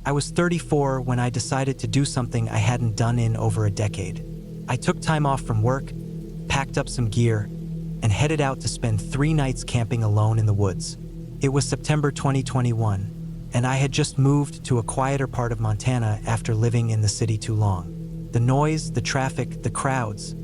I was 34 when I decided to do something I hadn't done in over a decade. I took time off from work, packed up some gear, and headed out to spend 3 nights camping alone in the woods. It was September 2021, and I had just moved to a quieter part of Montana after living in the city too long. The noise, the traffic, the crowds.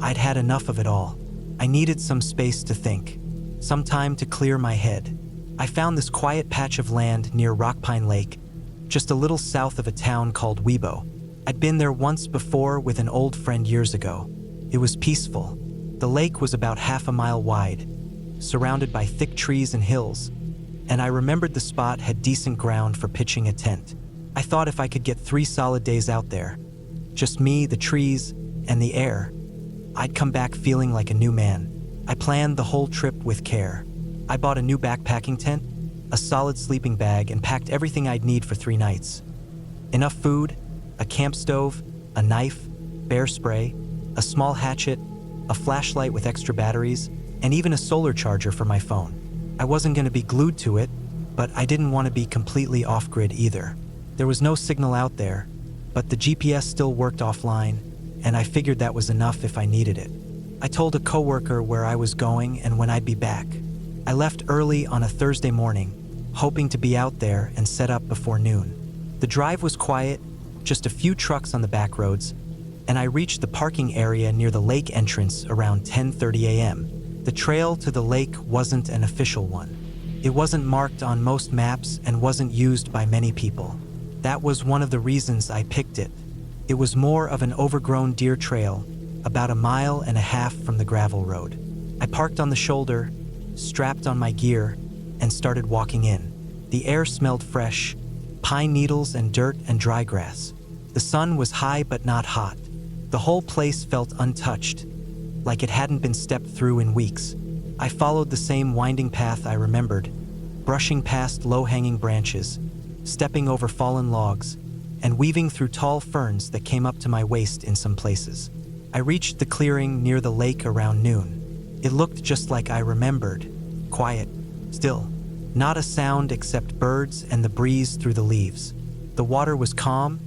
I'd had enough of it all. I needed some space to think, some time to clear my head. I found this quiet patch of land near Rockpine Lake, just a little south of a town called Webo. I'd been there once before with an old friend years ago. It was peaceful. The lake was about half a mile wide, surrounded by thick trees and hills, and I remembered the spot had decent ground for pitching a tent. I thought if I could get 3 solid days out there, just me, the trees, and the air, I'd come back feeling like a new man. I planned the whole trip with care. I bought a new backpacking tent, a solid sleeping bag, and packed everything I'd need for 3 nights. Enough food, a camp stove, a knife, bear spray, a small hatchet, a flashlight with extra batteries, and even a solar charger for my phone. I wasn't going to be glued to it, but I didn't want to be completely off-grid either. There was no signal out there, but the GPS still worked offline, and I figured that was enough if I needed it. I told a coworker where I was going and when I'd be back. I left early on a Thursday morning, hoping to be out there and set up before noon. The drive was quiet, just a few trucks on the back roads, and I reached the parking area near the lake entrance around 10:30 a.m. The trail to the lake wasn't an official one. It wasn't marked on most maps and wasn't used by many people. That was one of the reasons I picked it. It was more of an overgrown deer trail, about 1.5 miles from the gravel road. I parked on the shoulder, strapped on my gear, and started walking in. The air smelled fresh, pine needles and dirt and dry grass. The sun was high but not hot. The whole place felt untouched, like it hadn't been stepped through in weeks. I followed the same winding path I remembered, brushing past low-hanging branches, stepping over fallen logs, and weaving through tall ferns that came up to my waist in some places. I reached the clearing near the lake around noon. It looked just like I remembered, quiet, still, not a sound except birds and the breeze through the leaves. The water was calm,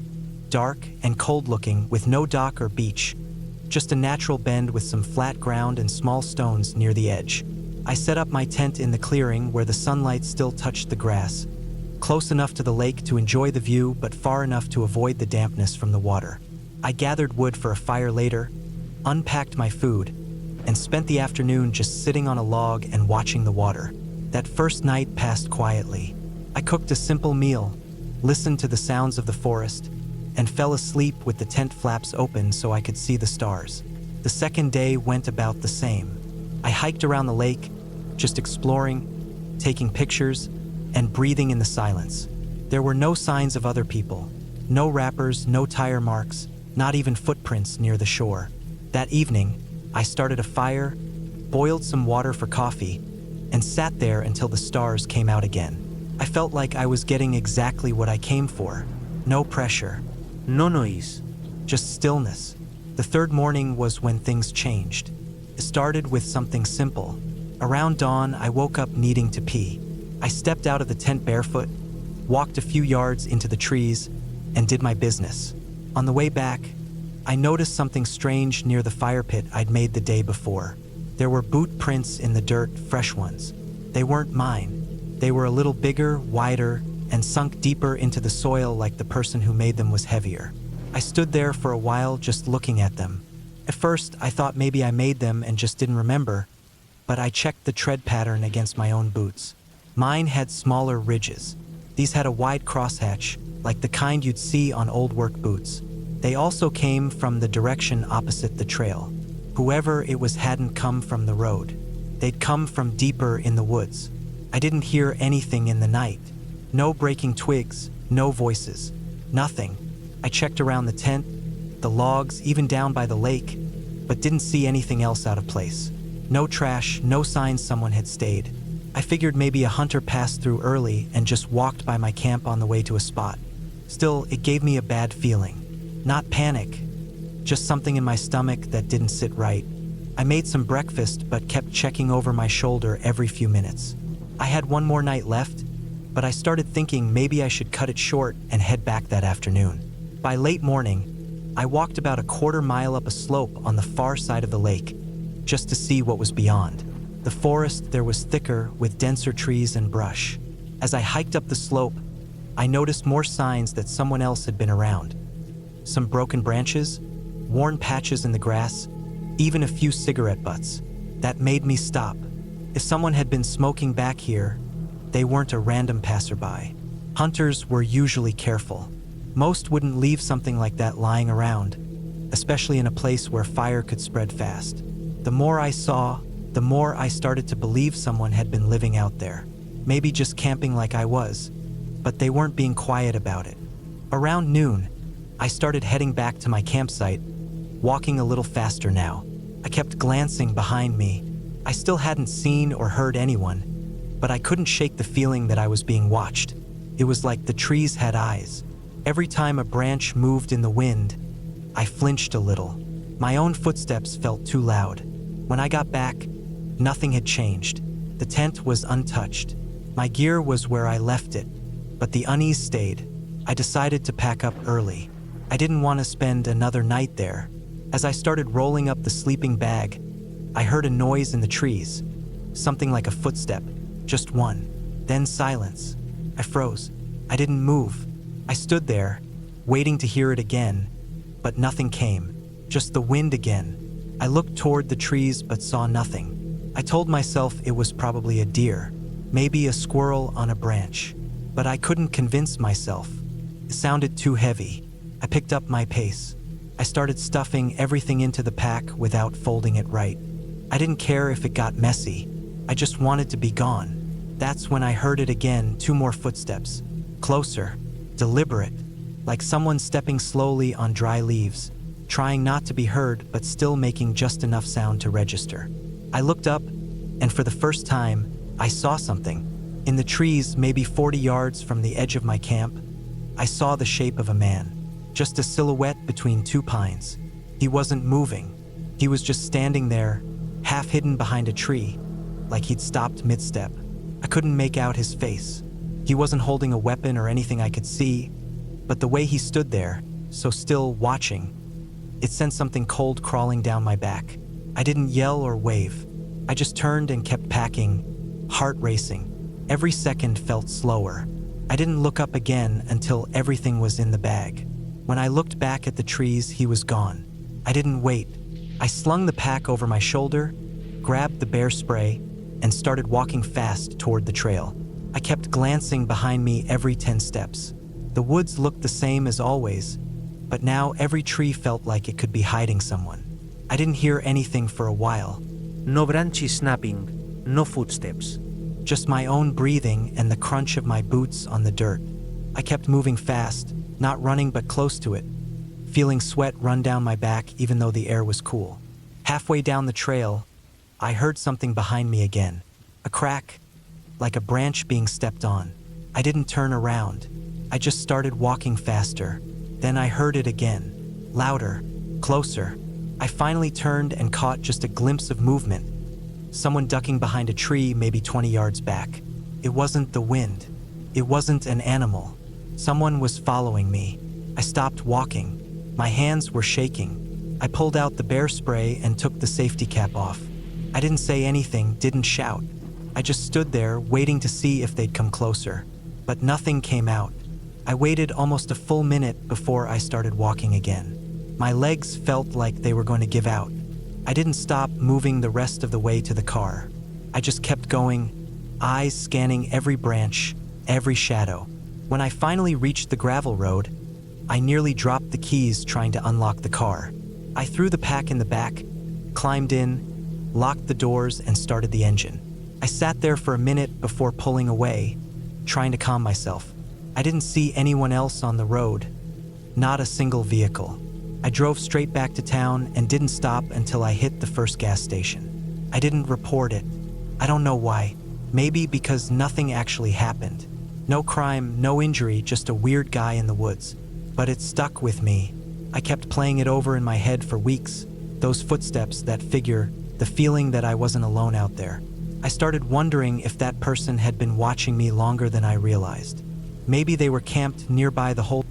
dark, and cold-looking, with no dock or beach, just a natural bend with some flat ground and small stones near the edge. I set up my tent in the clearing where the sunlight still touched the grass, close enough to the lake to enjoy the view but far enough to avoid the dampness from the water. I gathered wood for a fire later, unpacked my food, and spent the afternoon just sitting on a log and watching the water. That first night passed quietly. I cooked a simple meal, listened to the sounds of the forest, and fell asleep with the tent flaps open so I could see the stars. The second day went about the same. I hiked around the lake, just exploring, taking pictures, and breathing in the silence. There were no signs of other people, no wrappers, no tire marks, not even footprints near the shore. That evening, I started a fire, boiled some water for coffee, and sat there until the stars came out again. I felt like I was getting exactly what I came for. No pressure. No noise, just stillness. The third morning was when things changed. It started with something simple. Around dawn, I woke up needing to pee. I stepped out of the tent barefoot, walked a few yards into the trees, and did my business. On the way back, I noticed something strange near the fire pit I'd made the day before. There were boot prints in the dirt, fresh ones. They weren't mine. They were a little bigger, wider, and sunk deeper into the soil like the person who made them was heavier. I stood there for a while just looking at them. At first, I thought maybe I made them and just didn't remember, but I checked the tread pattern against my own boots. Mine had smaller ridges. These had a wide crosshatch, like the kind you'd see on old work boots. They also came from the direction opposite the trail. Whoever it was hadn't come from the road. They'd come from deeper in the woods. I didn't hear anything in the night. No breaking twigs, no voices, nothing. I checked around the tent, the logs, even down by the lake, but didn't see anything else out of place. No trash, no signs someone had stayed. I figured maybe a hunter passed through early and just walked by my camp on the way to a spot. Still, it gave me a bad feeling. Not panic, just something in my stomach that didn't sit right. I made some breakfast but kept checking over my shoulder every few minutes. I had one more night left, but I started thinking maybe I should cut it short and head back that afternoon. By late morning, I walked about a quarter-mile up a slope on the far side of the lake, just to see what was beyond. The forest there was thicker with denser trees and brush. As I hiked up the slope, I noticed more signs that someone else had been around. Some broken branches, worn patches in the grass, even a few cigarette butts. That made me stop. If someone had been smoking back here, they weren't a random passerby. Hunters were usually careful. Most wouldn't leave something like that lying around, especially in a place where fire could spread fast. The more I saw, the more I started to believe someone had been living out there. Maybe just camping like I was, but they weren't being quiet about it. Around noon, I started heading back to my campsite, walking a little faster now. I kept glancing behind me. I still hadn't seen or heard anyone, but I couldn't shake the feeling that I was being watched. It was like the trees had eyes. Every time a branch moved in the wind, I flinched a little. My own footsteps felt too loud. When I got back, nothing had changed. The tent was untouched. My gear was where I left it, but the unease stayed. I decided to pack up early. I didn't want to spend another night there. As I started rolling up the sleeping bag, I heard a noise in the trees. Something like a footstep, just one. Then silence. I froze. I didn't move. I stood there, waiting to hear it again, but nothing came. Just the wind again. I looked toward the trees but saw nothing. I told myself it was probably a deer, maybe a squirrel on a branch, but I couldn't convince myself. It sounded too heavy. I picked up my pace. I started stuffing everything into the pack without folding it right. I didn't care if it got messy. I just wanted to be gone. That's when I heard it again, 2 more footsteps. Closer, deliberate, like someone stepping slowly on dry leaves, trying not to be heard but still making just enough sound to register. I looked up, and for the first time, I saw something. In the trees, maybe 40 yards from the edge of my camp, I saw the shape of a man. Just a silhouette between 2 pines. He wasn't moving. He was just standing there, half hidden behind a tree, like he'd stopped mid-step. I couldn't make out his face. He wasn't holding a weapon or anything I could see, but the way he stood there, so still watching, it sent something cold crawling down my back. I didn't yell or wave. I just turned and kept packing, heart racing. Every second felt slower. I didn't look up again until everything was in the bag. When I looked back at the trees, he was gone. I didn't wait. I slung the pack over my shoulder, grabbed the bear spray, and started walking fast toward the trail. I kept glancing behind me every 10 steps. The woods looked the same as always, but now every tree felt like it could be hiding someone. I didn't hear anything for a while. No branches snapping, no footsteps. Just my own breathing and the crunch of my boots on the dirt. I kept moving fast, not running but close to it, feeling sweat run down my back even though the air was cool. Halfway down the trail, I heard something behind me again. A crack, like a branch being stepped on. I didn't turn around. I just started walking faster. Then I heard it again, louder, closer. I finally turned and caught just a glimpse of movement. Someone ducking behind a tree maybe 20 yards back. It wasn't the wind. It wasn't an animal. Someone was following me. I stopped walking. My hands were shaking. I pulled out the bear spray and took the safety cap off. I didn't say anything, didn't shout. I just stood there waiting to see if they'd come closer. But nothing came out. I waited almost a full minute before I started walking again. My legs felt like they were going to give out. I didn't stop moving the rest of the way to the car. I just kept going, eyes scanning every branch, every shadow. When I finally reached the gravel road, I nearly dropped the keys trying to unlock the car. I threw the pack in the back, climbed in, locked the doors, and started the engine. I sat there for a minute before pulling away, trying to calm myself. I didn't see anyone else on the road, not a single vehicle. I drove straight back to town and didn't stop until I hit the first gas station. I didn't report it. I don't know why. Maybe because nothing actually happened. No crime, no injury, just a weird guy in the woods. But it stuck with me. I kept playing it over in my head for weeks. Those footsteps, that figure, the feeling that I wasn't alone out there. I started wondering if that person had been watching me longer than I realized. Maybe they were camped nearby the whole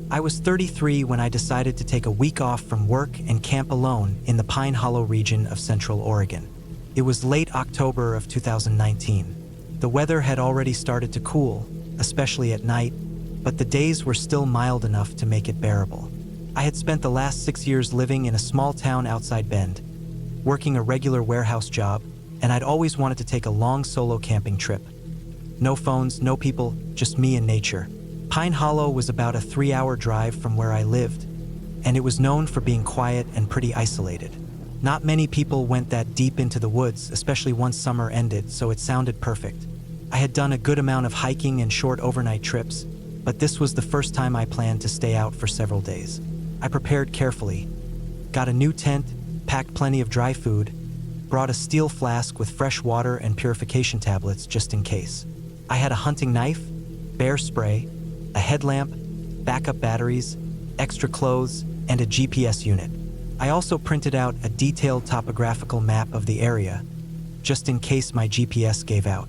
I was 33 when I decided to take a week off from work and camp alone in the Pine Hollow region of Central Oregon. It was late October of 2019. The weather had already started to cool, especially at night, but the days were still mild enough to make it bearable. I had spent the last 6 years living in a small town outside Bend, working a regular warehouse job, and I'd always wanted to take a long solo camping trip. No phones, no people, just me and nature. Pine Hollow was about a 3-hour drive from where I lived, and it was known for being quiet and pretty isolated. Not many people went that deep into the woods, especially once summer ended, so it sounded perfect. I had done a good amount of hiking and short overnight trips, but this was the first time I planned to stay out for several days. I prepared carefully, got a new tent, packed plenty of dry food, brought a steel flask with fresh water and purification tablets just in case. I had a hunting knife, bear spray, a headlamp, backup batteries, extra clothes, and a GPS unit. I also printed out a detailed topographical map of the area, just in case my GPS gave out.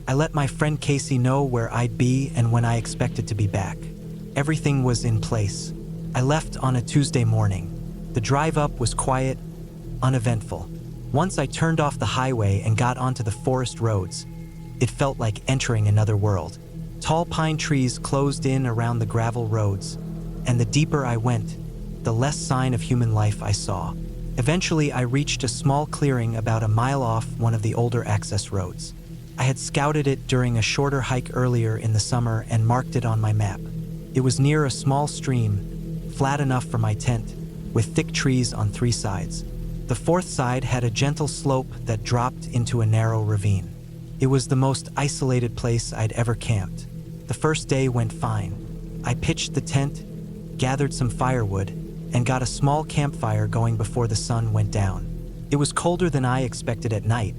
I let my friend Casey know where I'd be and when I expected to be back. Everything was in place. I left on a Tuesday morning. The drive up was quiet, uneventful. Once I turned off the highway and got onto the forest roads, it felt like entering another world. Tall pine trees closed in around the gravel roads, and the deeper I went, the less sign of human life I saw. Eventually, I reached a small clearing about a mile off one of the older access roads. I had scouted it during a shorter hike earlier in the summer and marked it on my map. It was near a small stream, flat enough for my tent, with thick trees on 3 sides. The 4th side had a gentle slope that dropped into a narrow ravine. It was the most isolated place I'd ever camped. The first day went fine. I pitched the tent, gathered some firewood, and got a small campfire going before the sun went down. It was colder than I expected at night,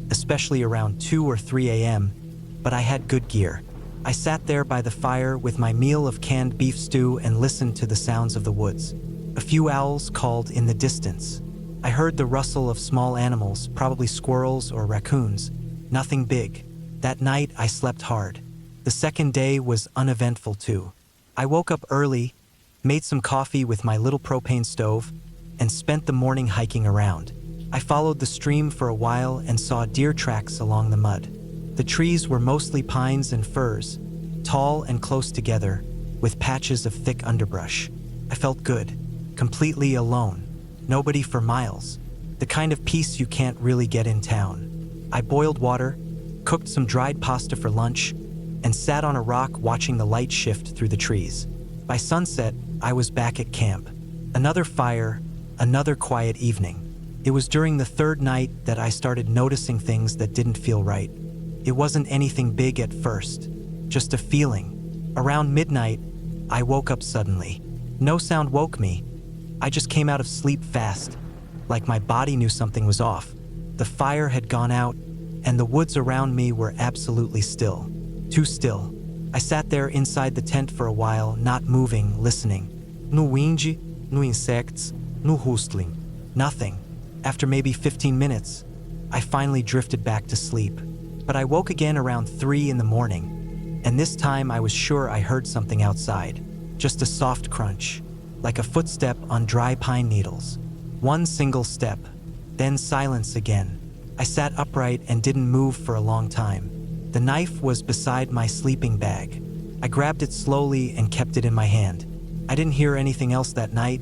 especially around 2 or 3 a.m., but I had good gear. I sat there by the fire with my meal of canned beef stew and listened to the sounds of the woods. A few owls called in the distance. I heard the rustle of small animals, probably squirrels or raccoons. Nothing big. That night, I slept hard. The second day was uneventful too. I woke up early, made some coffee with my little propane stove, and spent the morning hiking around. I followed the stream for a while and saw deer tracks along the mud. The trees were mostly pines and firs, tall and close together, with patches of thick underbrush. I felt good, completely alone, nobody for miles, the kind of peace you can't really get in town. I boiled water, cooked some dried pasta for lunch, and sat on a rock watching the light shift through the trees. By sunset, I was back at camp. Another fire, another quiet evening. It was during the 3rd night that I started noticing things that didn't feel right. It wasn't anything big at first, just a feeling. Around midnight, I woke up suddenly. No sound woke me. I just came out of sleep fast, like my body knew something was off. The fire had gone out, and the woods around me were absolutely still. Too still. I sat there inside the tent for a while, not moving, listening. No wind, no insects, no rustling. Nothing. After maybe 15 minutes, I finally drifted back to sleep. But I woke again around 3 in the morning, and this time I was sure I heard something outside. Just a soft crunch, like a footstep on dry pine needles. One single step, then silence again. I sat upright and didn't move for a long time. The knife was beside my sleeping bag. I grabbed it slowly and kept it in my hand. I didn't hear anything else that night,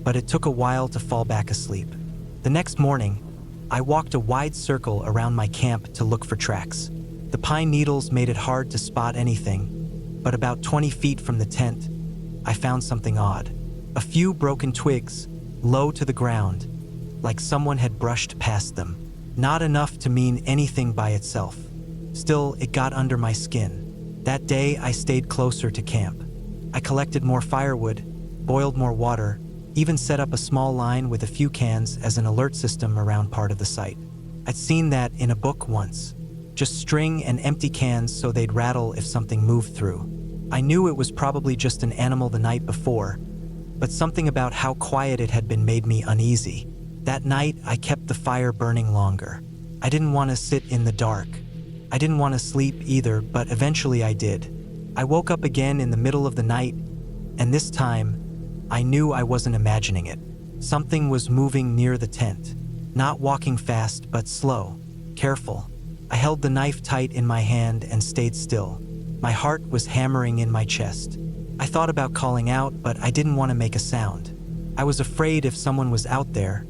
but it took a while to fall back asleep. The next morning, I walked a wide circle around my camp to look for tracks. The pine needles made it hard to spot anything, but about 20 feet from the tent, I found something odd. A few broken twigs, low to the ground, like someone had brushed past them. Not enough to mean anything by itself. Still, it got under my skin. That day, I stayed closer to camp. I collected more firewood, boiled more water, even set up a small line with a few cans as an alert system around part of the site. I'd seen that in a book once. Just string and empty cans so they'd rattle if something moved through. I knew it was probably just an animal the night before, but something about how quiet it had been made me uneasy. That night, I kept the fire burning longer. I didn't want to sit in the dark. I didn't want to sleep either, but eventually I did. I woke up again in the middle of the night, and this time, I knew I wasn't imagining it. Something was moving near the tent, not walking fast, but slow, careful. I held the knife tight in my hand and stayed still. My heart was hammering in my chest. I thought about calling out, but I didn't want to make a sound. I was afraid if someone was out there,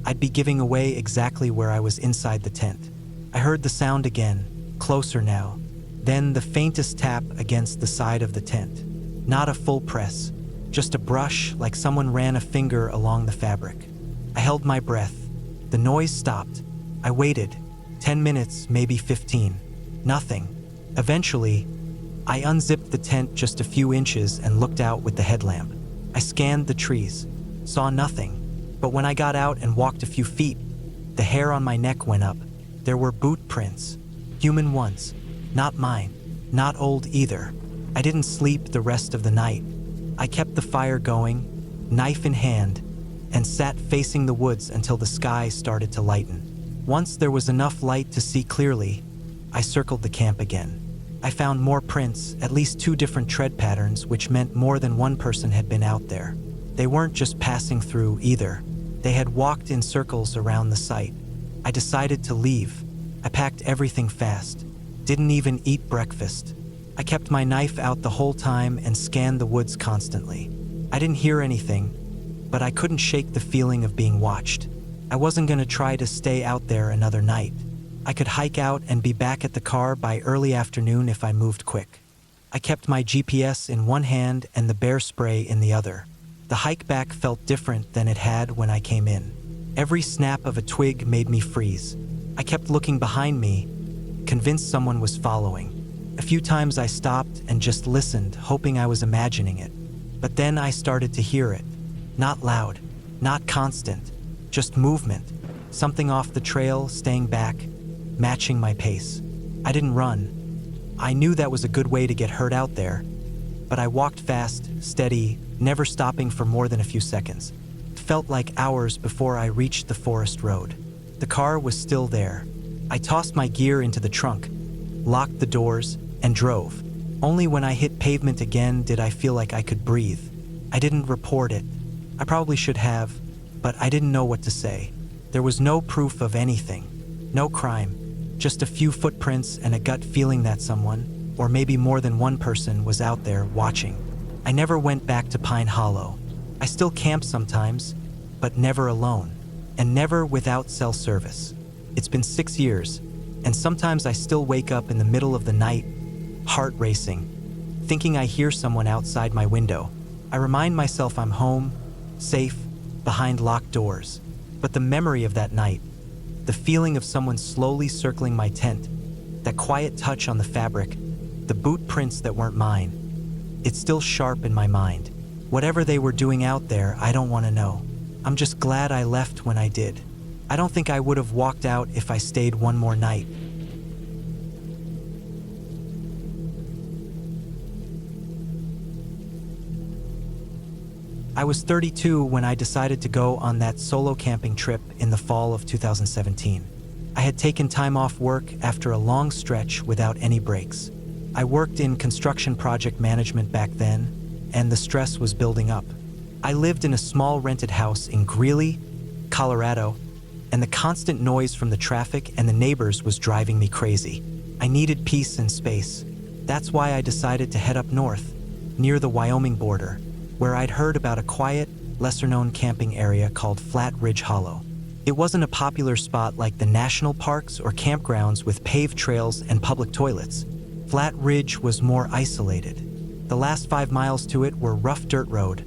I'd be giving away exactly where I was inside the tent. I heard the sound again, closer now. Then the faintest tap against the side of the tent. Not a full press, just a brush like someone ran a finger along the fabric. I held my breath. The noise stopped. I waited. 10 minutes, maybe 15. Nothing. Eventually, I unzipped the tent just a few inches and looked out with the headlamp. I scanned the trees, saw nothing. But when I got out and walked a few feet, the hair on my neck went up. There were boot prints, human ones, not mine, not old either. I didn't sleep the rest of the night. I kept the fire going, knife in hand, and sat facing the woods until the sky started to lighten. Once there was enough light to see clearly, I circled the camp again. I found more prints, at least 2 different tread patterns, which meant more than one person had been out there. They weren't just passing through either. They had walked in circles around the site. I decided to leave. I packed everything fast. Didn't even eat breakfast. I kept my knife out the whole time and scanned the woods constantly. I didn't hear anything, but I couldn't shake the feeling of being watched. I wasn't going to try to stay out there another night. I could hike out and be back at the car by early afternoon if I moved quick. I kept my GPS in one hand and the bear spray in the other. The hike back felt different than it had when I came in. Every snap of a twig made me freeze. I kept looking behind me, convinced someone was following. A few times I stopped and just listened, hoping I was imagining it. But then I started to hear it. Not loud, not constant, just movement. Something off the trail, staying back, matching my pace. I didn't run. I knew that was a good way to get hurt out there, but I walked fast, steady, never stopping for more than a few seconds. It felt like hours before I reached the forest road. The car was still there. I tossed my gear into the trunk, locked the doors, and drove. Only when I hit pavement again did I feel like I could breathe. I didn't report it. I probably should have, but I didn't know what to say. There was no proof of anything, no crime, just a few footprints and a gut feeling that someone, or maybe more than one person, was out there watching. I never went back to Pine Hollow. I still camp sometimes, but never alone, and never without cell service. It's been 6 years, and sometimes I still wake up in the middle of the night, heart racing, thinking I hear someone outside my window. I remind myself I'm home, safe, behind locked doors. But the memory of that night, the feeling of someone slowly circling my tent, that quiet touch on the fabric, the boot prints that weren't mine, it's still sharp in my mind. Whatever they were doing out there, I don't want to know. I'm just glad I left when I did. I don't think I would have walked out if I stayed one more night. I was 32 when I decided to go on that solo camping trip in the fall of 2017. I had taken time off work after a long stretch without any breaks. I worked in construction project management back then, and the stress was building up. I lived in a small rented house in Greeley, Colorado, and the constant noise from the traffic and the neighbors was driving me crazy. I needed peace and space. That's why I decided to head up north, near the Wyoming border, where I'd heard about a quiet, lesser-known camping area called Flat Ridge Hollow. It wasn't a popular spot like the national parks or campgrounds with paved trails and public toilets. Flat Ridge was more isolated. The last 5 miles to it were rough dirt road,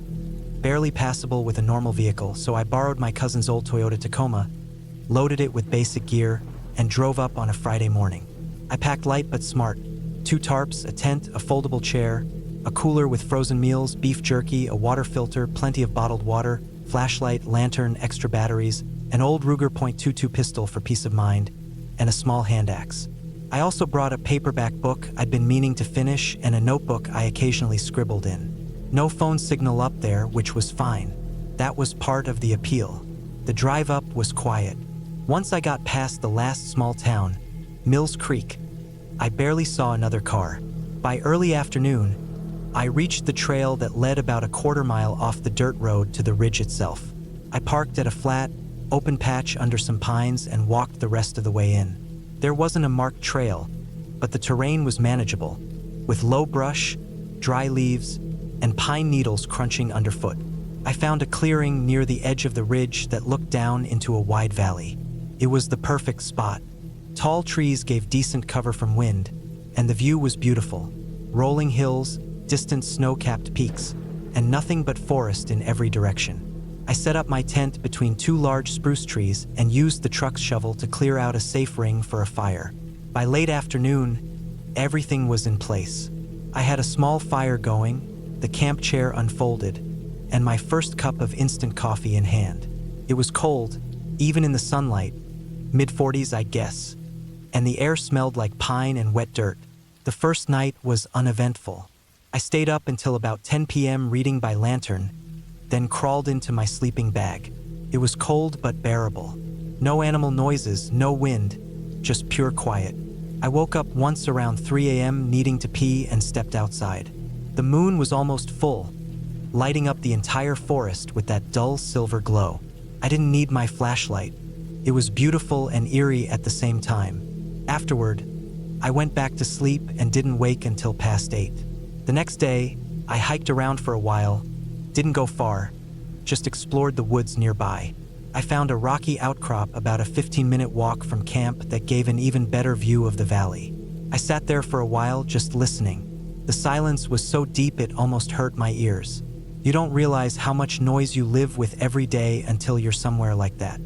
barely passable with a normal vehicle, so I borrowed my cousin's old Toyota Tacoma, loaded it with basic gear, and drove up on a Friday morning. I packed light but smart: 2 tarps, a tent, a foldable chair, a cooler with frozen meals, beef jerky, a water filter, plenty of bottled water, flashlight, lantern, extra batteries, an old Ruger .22 pistol for peace of mind, and a small hand axe. I also brought a paperback book I'd been meaning to finish and a notebook I occasionally scribbled in. No phone signal up there, which was fine. That was part of the appeal. The drive up was quiet. Once I got past the last small town, Mills Creek, I barely saw another car. By early afternoon, I reached the trail that led about a quarter mile off the dirt road to the ridge itself. I parked at a flat, open patch under some pines and walked the rest of the way in. There wasn't a marked trail, but the terrain was manageable, with low brush, dry leaves, and pine needles crunching underfoot. I found a clearing near the edge of the ridge that looked down into a wide valley. It was the perfect spot. Tall trees gave decent cover from wind, and the view was beautiful. Rolling hills, distant snow-capped peaks, and nothing but forest in every direction. I set up my tent between two large spruce trees and used the truck's shovel to clear out a safe ring for a fire. By late afternoon, everything was in place. I had a small fire going, the camp chair unfolded, and my first cup of instant coffee in hand. It was cold, even in the sunlight, mid-40s I'd guess, and the air smelled like pine and wet dirt. The first night was uneventful. I stayed up until about 10 p.m. reading by lantern, then crawled into my sleeping bag. It was cold but bearable. No animal noises, no wind, just pure quiet. I woke up once around 3 a.m. needing to pee and stepped outside. The moon was almost full, lighting up the entire forest with that dull silver glow. I didn't need my flashlight. It was beautiful and eerie at the same time. Afterward, I went back to sleep and didn't wake until past 8. The next day, I hiked around for a while, didn't go far, just explored the woods nearby. I found a rocky outcrop about a 15-minute walk from camp that gave an even better view of the valley. I sat there for a while just listening. The silence was so deep it almost hurt my ears. You don't realize how much noise you live with every day until you're somewhere like that.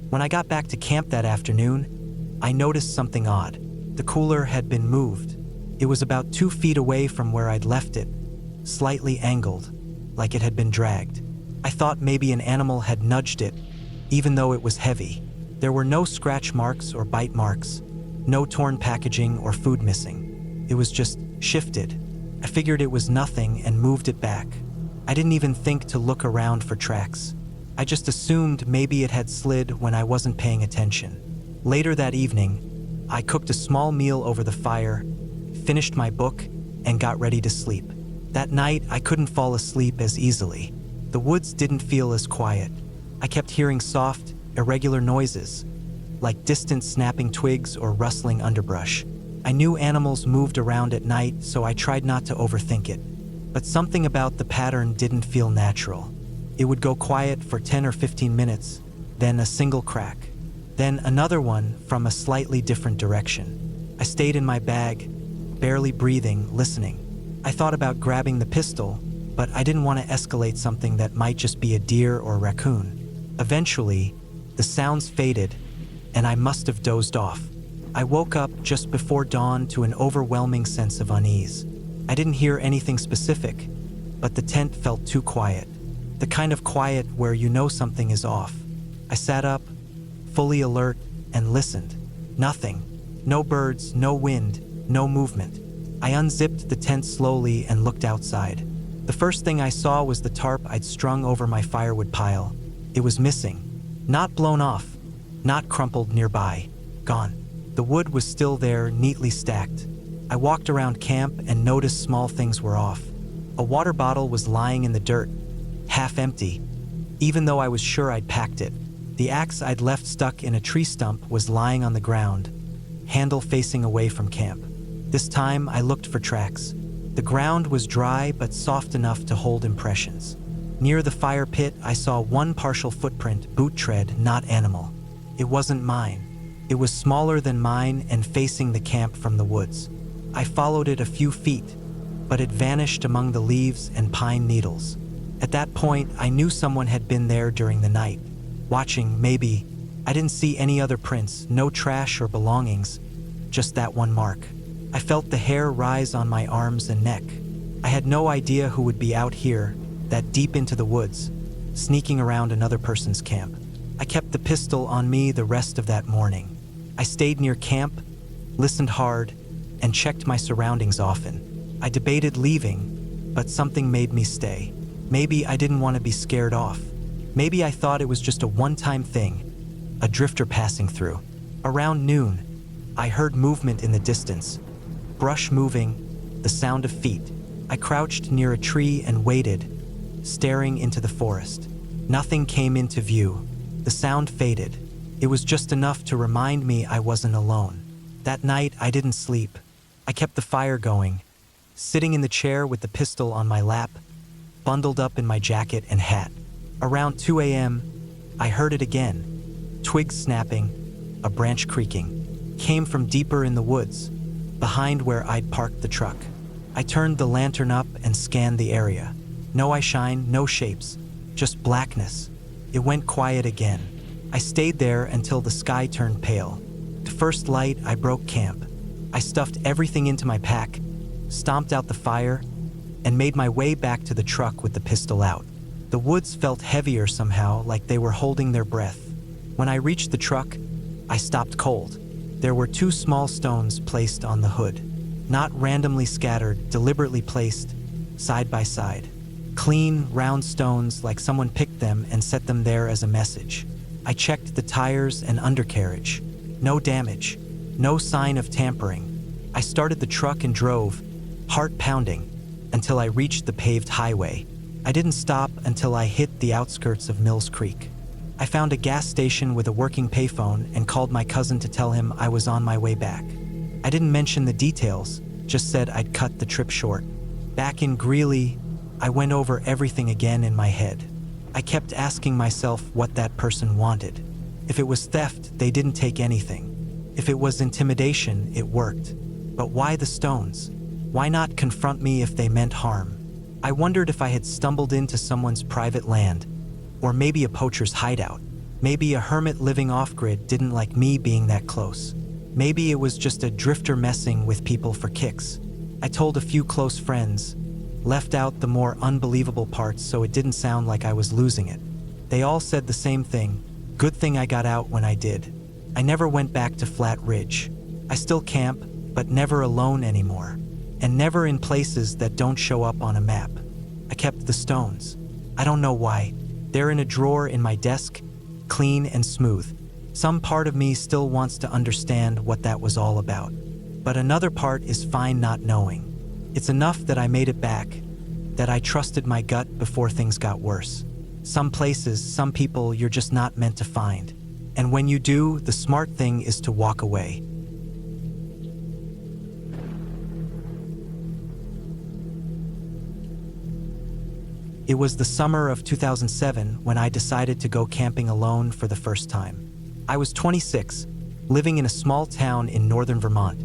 When I got back to camp that afternoon, I noticed something odd. The cooler had been moved. It was about 2 feet away from where I'd left it, slightly angled, like it had been dragged. I thought maybe an animal had nudged it, even though it was heavy. There were no scratch marks or bite marks, no torn packaging or food missing. It was just shifted. I figured it was nothing and moved it back. I didn't even think to look around for tracks. I just assumed maybe it had slid when I wasn't paying attention. Later that evening, I cooked a small meal over the fire, finished my book, and got ready to sleep. That night, I couldn't fall asleep as easily. The woods didn't feel as quiet. I kept hearing soft, irregular noises, like distant snapping twigs or rustling underbrush. I knew animals moved around at night, so I tried not to overthink it. But something about the pattern didn't feel natural. It would go quiet for 10 or 15 minutes, then a single crack, then another one from a slightly different direction. I stayed in my bag, barely breathing, listening. I thought about grabbing the pistol, but I didn't want to escalate something that might just be a deer or raccoon. Eventually, the sounds faded, and I must have dozed off. I woke up just before dawn to an overwhelming sense of unease. I didn't hear anything specific, but the tent felt too quiet. The kind of quiet where you know something is off. I sat up, fully alert, and listened. Nothing. No birds, no wind, no movement. I unzipped the tent slowly and looked outside. The first thing I saw was the tarp I'd strung over my firewood pile. It was missing. Not blown off, not crumpled nearby. Gone. The wood was still there, neatly stacked. I walked around camp and noticed small things were off. A water bottle was lying in the dirt, half empty, even though I was sure I'd packed it. The axe I'd left stuck in a tree stump was lying on the ground, handle facing away from camp. This time I looked for tracks. The ground was dry but soft enough to hold impressions. Near the fire pit, I saw one partial footprint, boot tread, not animal. It wasn't mine. It was smaller than mine and facing the camp from the woods. I followed it a few feet, but it vanished among the leaves and pine needles. At that point, I knew someone had been there during the night, watching, maybe. I didn't see any other prints, no trash or belongings, just that one mark. I felt the hair rise on my arms and neck. I had no idea who would be out here, that deep into the woods, sneaking around another person's camp. I kept the pistol on me the rest of that morning. I stayed near camp, listened hard, and checked my surroundings often. I debated leaving, but something made me stay. Maybe I didn't want to be scared off. Maybe I thought it was just a one-time thing, a drifter passing through. Around noon, I heard movement in the distance, brush moving, the sound of feet. I crouched near a tree and waited, staring into the forest. Nothing came into view. The sound faded. It was just enough to remind me I wasn't alone. That night, I didn't sleep. I kept the fire going, sitting in the chair with the pistol on my lap, bundled up in my jacket and hat. Around 2 a.m., I heard it again. Twigs snapping, a branch creaking, came from deeper in the woods, behind where I'd parked the truck. I turned the lantern up and scanned the area. No eyeshine, no shapes, just blackness. It went quiet again. I stayed there until the sky turned pale. To first light, I broke camp. I stuffed everything into my pack, stomped out the fire, and made my way back to the truck with the pistol out. The woods felt heavier somehow, like they were holding their breath. When I reached the truck, I stopped cold. There were 2 small stones placed on the hood. Not randomly scattered, deliberately placed, side by side. Clean, round stones like someone picked them and set them there as a message. I checked the tires and undercarriage. No damage, no sign of tampering. I started the truck and drove, heart pounding, until I reached the paved highway. I didn't stop until I hit the outskirts of Mills Creek. I found a gas station with a working payphone and called my cousin to tell him I was on my way back. I didn't mention the details, just said I'd cut the trip short. Back in Greeley, I went over everything again in my head. I kept asking myself what that person wanted. If it was theft, they didn't take anything. If it was intimidation, it worked. But why the stones? Why not confront me if they meant harm? I wondered if I had stumbled into someone's private land, or maybe a poacher's hideout. Maybe a hermit living off-grid didn't like me being that close. Maybe it was just a drifter messing with people for kicks. I told a few close friends, left out the more unbelievable parts so it didn't sound like I was losing it. They all said the same thing. Good thing I got out when I did. I never went back to Flat Ridge. I still camp, but never alone anymore. And never in places that don't show up on a map. I kept the stones. I don't know why. They're in a drawer in my desk, clean and smooth. Some part of me still wants to understand what that was all about. But another part is fine not knowing. It's enough that I made it back, that I trusted my gut before things got worse. Some places, some people you're just not meant to find. And when you do, the smart thing is to walk away. It was the summer of 2007 when I decided to go camping alone for the first time. I was 26, living in a small town in northern Vermont,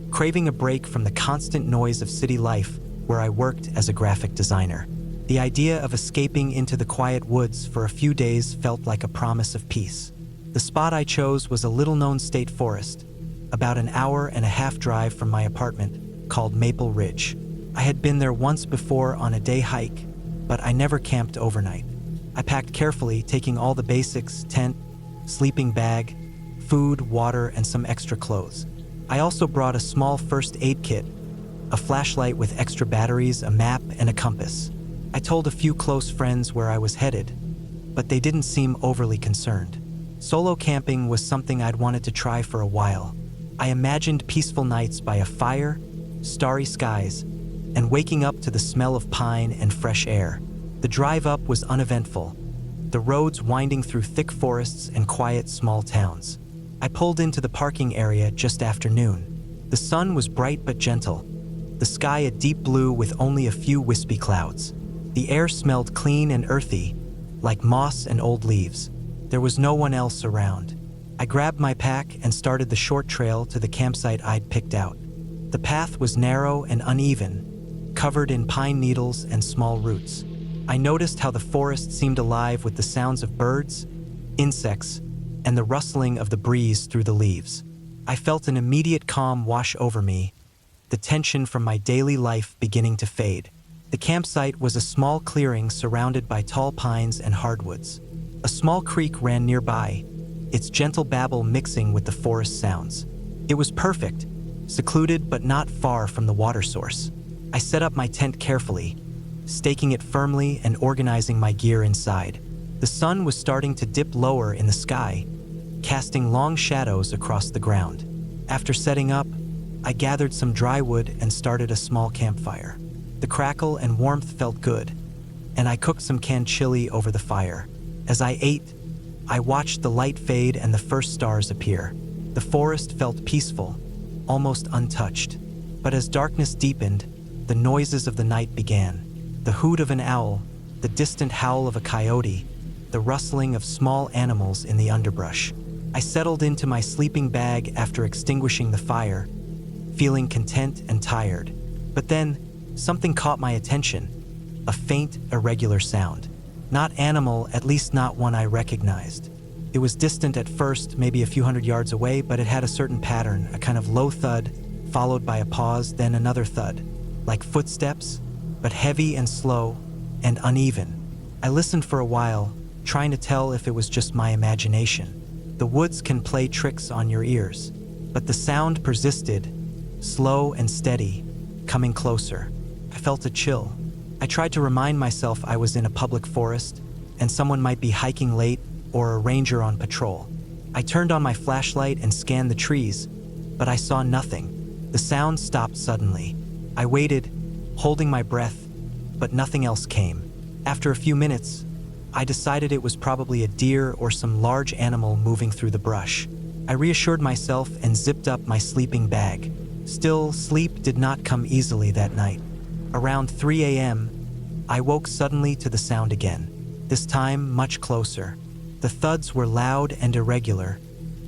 craving a break from the constant noise of city life where I worked as a graphic designer. The idea of escaping into the quiet woods for a few days felt like a promise of peace. The spot I chose was a little-known state forest, about an hour-and-a-half drive from my apartment, called Maple Ridge. I had been there once before on a day hike, but I never camped overnight. I packed carefully, taking all the basics: tent, sleeping bag, food, water, and some extra clothes. I also brought a small first aid kit, a flashlight with extra batteries, a map, and a compass. I told a few close friends where I was headed, but they didn't seem overly concerned. Solo camping was something I'd wanted to try for a while. I imagined peaceful nights by a fire, starry skies, and waking up to the smell of pine and fresh air. The drive up was uneventful, the roads winding through thick forests and quiet small towns. I pulled into the parking area just after noon. The sun was bright but gentle, the sky a deep blue with only a few wispy clouds. The air smelled clean and earthy, like moss and old leaves. There was no one else around. I grabbed my pack and started the short trail to the campsite I'd picked out. The path was narrow and uneven, covered in pine needles and small roots. I noticed how the forest seemed alive with the sounds of birds, insects, and the rustling of the breeze through the leaves. I felt an immediate calm wash over me, the tension from my daily life beginning to fade. The campsite was a small clearing surrounded by tall pines and hardwoods. A small creek ran nearby, its gentle babble mixing with the forest sounds. It was perfect, secluded but not far from the water source. I set up my tent carefully, staking it firmly and organizing my gear inside. The sun was starting to dip lower in the sky, casting long shadows across the ground. After setting up, I gathered some dry wood and started a small campfire. The crackle and warmth felt good, and I cooked some canned chili over the fire. As I ate, I watched the light fade and the first stars appear. The forest felt peaceful, almost untouched. But as darkness deepened, the noises of the night began. The hoot of an owl, the distant howl of a coyote, the rustling of small animals in the underbrush. I settled into my sleeping bag after extinguishing the fire, feeling content and tired. But then, something caught my attention. A faint, irregular sound. Not animal, at least not one I recognized. It was distant at first, maybe a few hundred yards away, but it had a certain pattern, a kind of low thud, followed by a pause, then another thud. Like footsteps, but heavy and slow and uneven. I listened for a while, trying to tell if it was just my imagination. The woods can play tricks on your ears, but the sound persisted, slow and steady, coming closer. I felt a chill. I tried to remind myself I was in a public forest, and someone might be hiking late or a ranger on patrol. I turned on my flashlight and scanned the trees, but I saw nothing. The sound stopped suddenly. I waited, holding my breath, but nothing else came. After a few minutes, I decided it was probably a deer or some large animal moving through the brush. I reassured myself and zipped up my sleeping bag. Still, sleep did not come easily that night. Around 3 a.m., I woke suddenly to the sound again, this time much closer. The thuds were loud and irregular,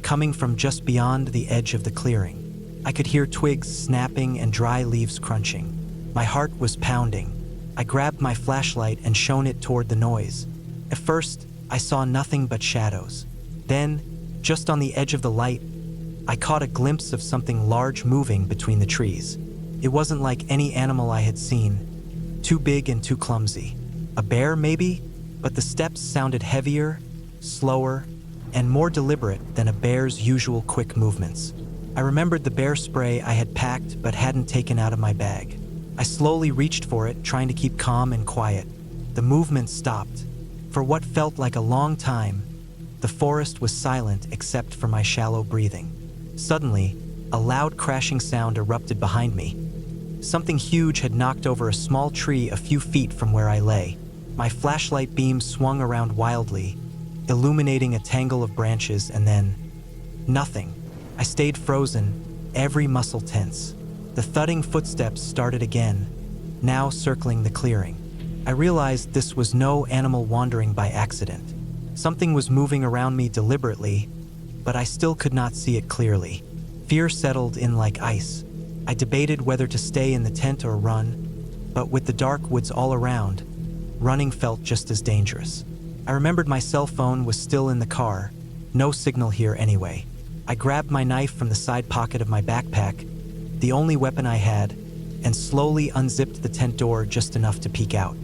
coming from just beyond the edge of the clearing. I could hear twigs snapping and dry leaves crunching. My heart was pounding. I grabbed my flashlight and shone it toward the noise. At first, I saw nothing but shadows. Then, just on the edge of the light, I caught a glimpse of something large moving between the trees. It wasn't like any animal I had seen, too big and too clumsy. A bear, maybe? But the steps sounded heavier, slower, and more deliberate than a bear's usual quick movements. I remembered the bear spray I had packed but hadn't taken out of my bag. I slowly reached for it, trying to keep calm and quiet. The movement stopped. For what felt like a long time, the forest was silent except for my shallow breathing. Suddenly, a loud crashing sound erupted behind me. Something huge had knocked over a small tree a few feet from where I lay. My flashlight beam swung around wildly, illuminating a tangle of branches, and then nothing. I stayed frozen, every muscle tense. The thudding footsteps started again, now circling the clearing. I realized this was no animal wandering by accident. Something was moving around me deliberately, but I still could not see it clearly. Fear settled in like ice. I debated whether to stay in the tent or run, but with the dark woods all around, running felt just as dangerous. I remembered my cell phone was still in the car, no signal here anyway. I grabbed my knife from the side pocket of my backpack, the only weapon I had, and slowly unzipped the tent door just enough to peek out.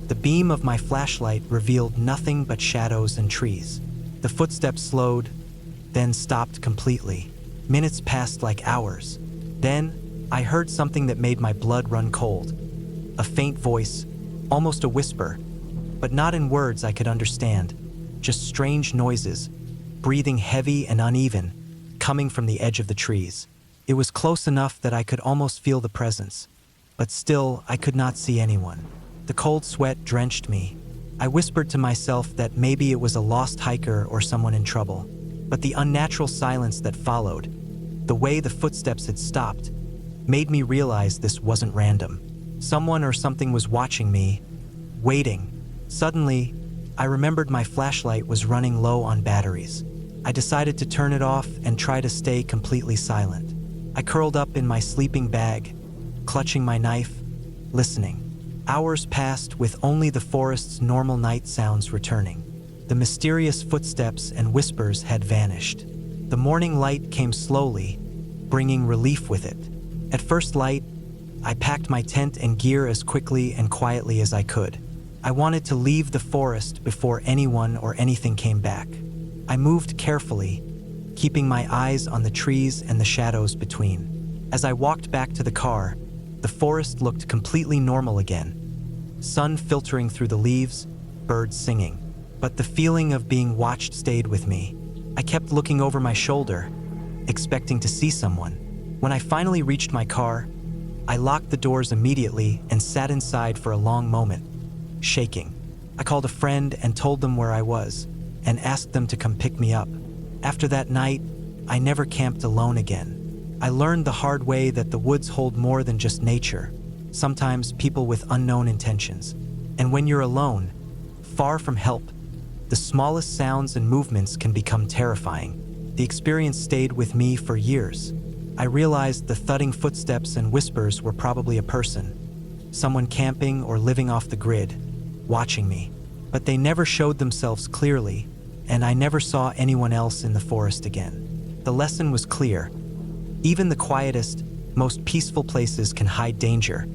The beam of my flashlight revealed nothing but shadows and trees. The footsteps slowed, then stopped completely. Minutes passed like hours. Then, I heard something that made my blood run cold. A faint voice, almost a whisper, but not in words I could understand. Just strange noises, breathing heavy and uneven, coming from the edge of the trees. It was close enough that I could almost feel the presence, but still I could not see anyone. The cold sweat drenched me. I whispered to myself that maybe it was a lost hiker or someone in trouble, but the unnatural silence that followed, the way the footsteps had stopped, made me realize this wasn't random. Someone or something was watching me, waiting. Suddenly, I remembered my flashlight was running low on batteries. I decided to turn it off and try to stay completely silent. I curled up in my sleeping bag, clutching my knife, listening. Hours passed with only the forest's normal night sounds returning. The mysterious footsteps and whispers had vanished. The morning light came slowly, bringing relief with it. At first light, I packed my tent and gear as quickly and quietly as I could. I wanted to leave the forest before anyone or anything came back. I moved carefully, keeping my eyes on the trees and the shadows between. As I walked back to the car, the forest looked completely normal again. sun filtering through the leaves, birds singing. But the feeling of being watched stayed with me. I kept looking over my shoulder, expecting to see someone. When I finally reached my car, I locked the doors immediately and sat inside for a long moment, shaking. I called a friend and told them where I was, and asked them to come pick me up. After that night, I never camped alone again. I learned the hard way that the woods hold more than just nature, sometimes people with unknown intentions. And when you're alone, far from help, the smallest sounds and movements can become terrifying. The experience stayed with me for years. I realized the thudding footsteps and whispers were probably a person, someone camping or living off the grid, watching me. But they never showed themselves clearly, and I never saw anyone else in the forest again. The lesson was clear. Even the quietest, most peaceful places can hide danger,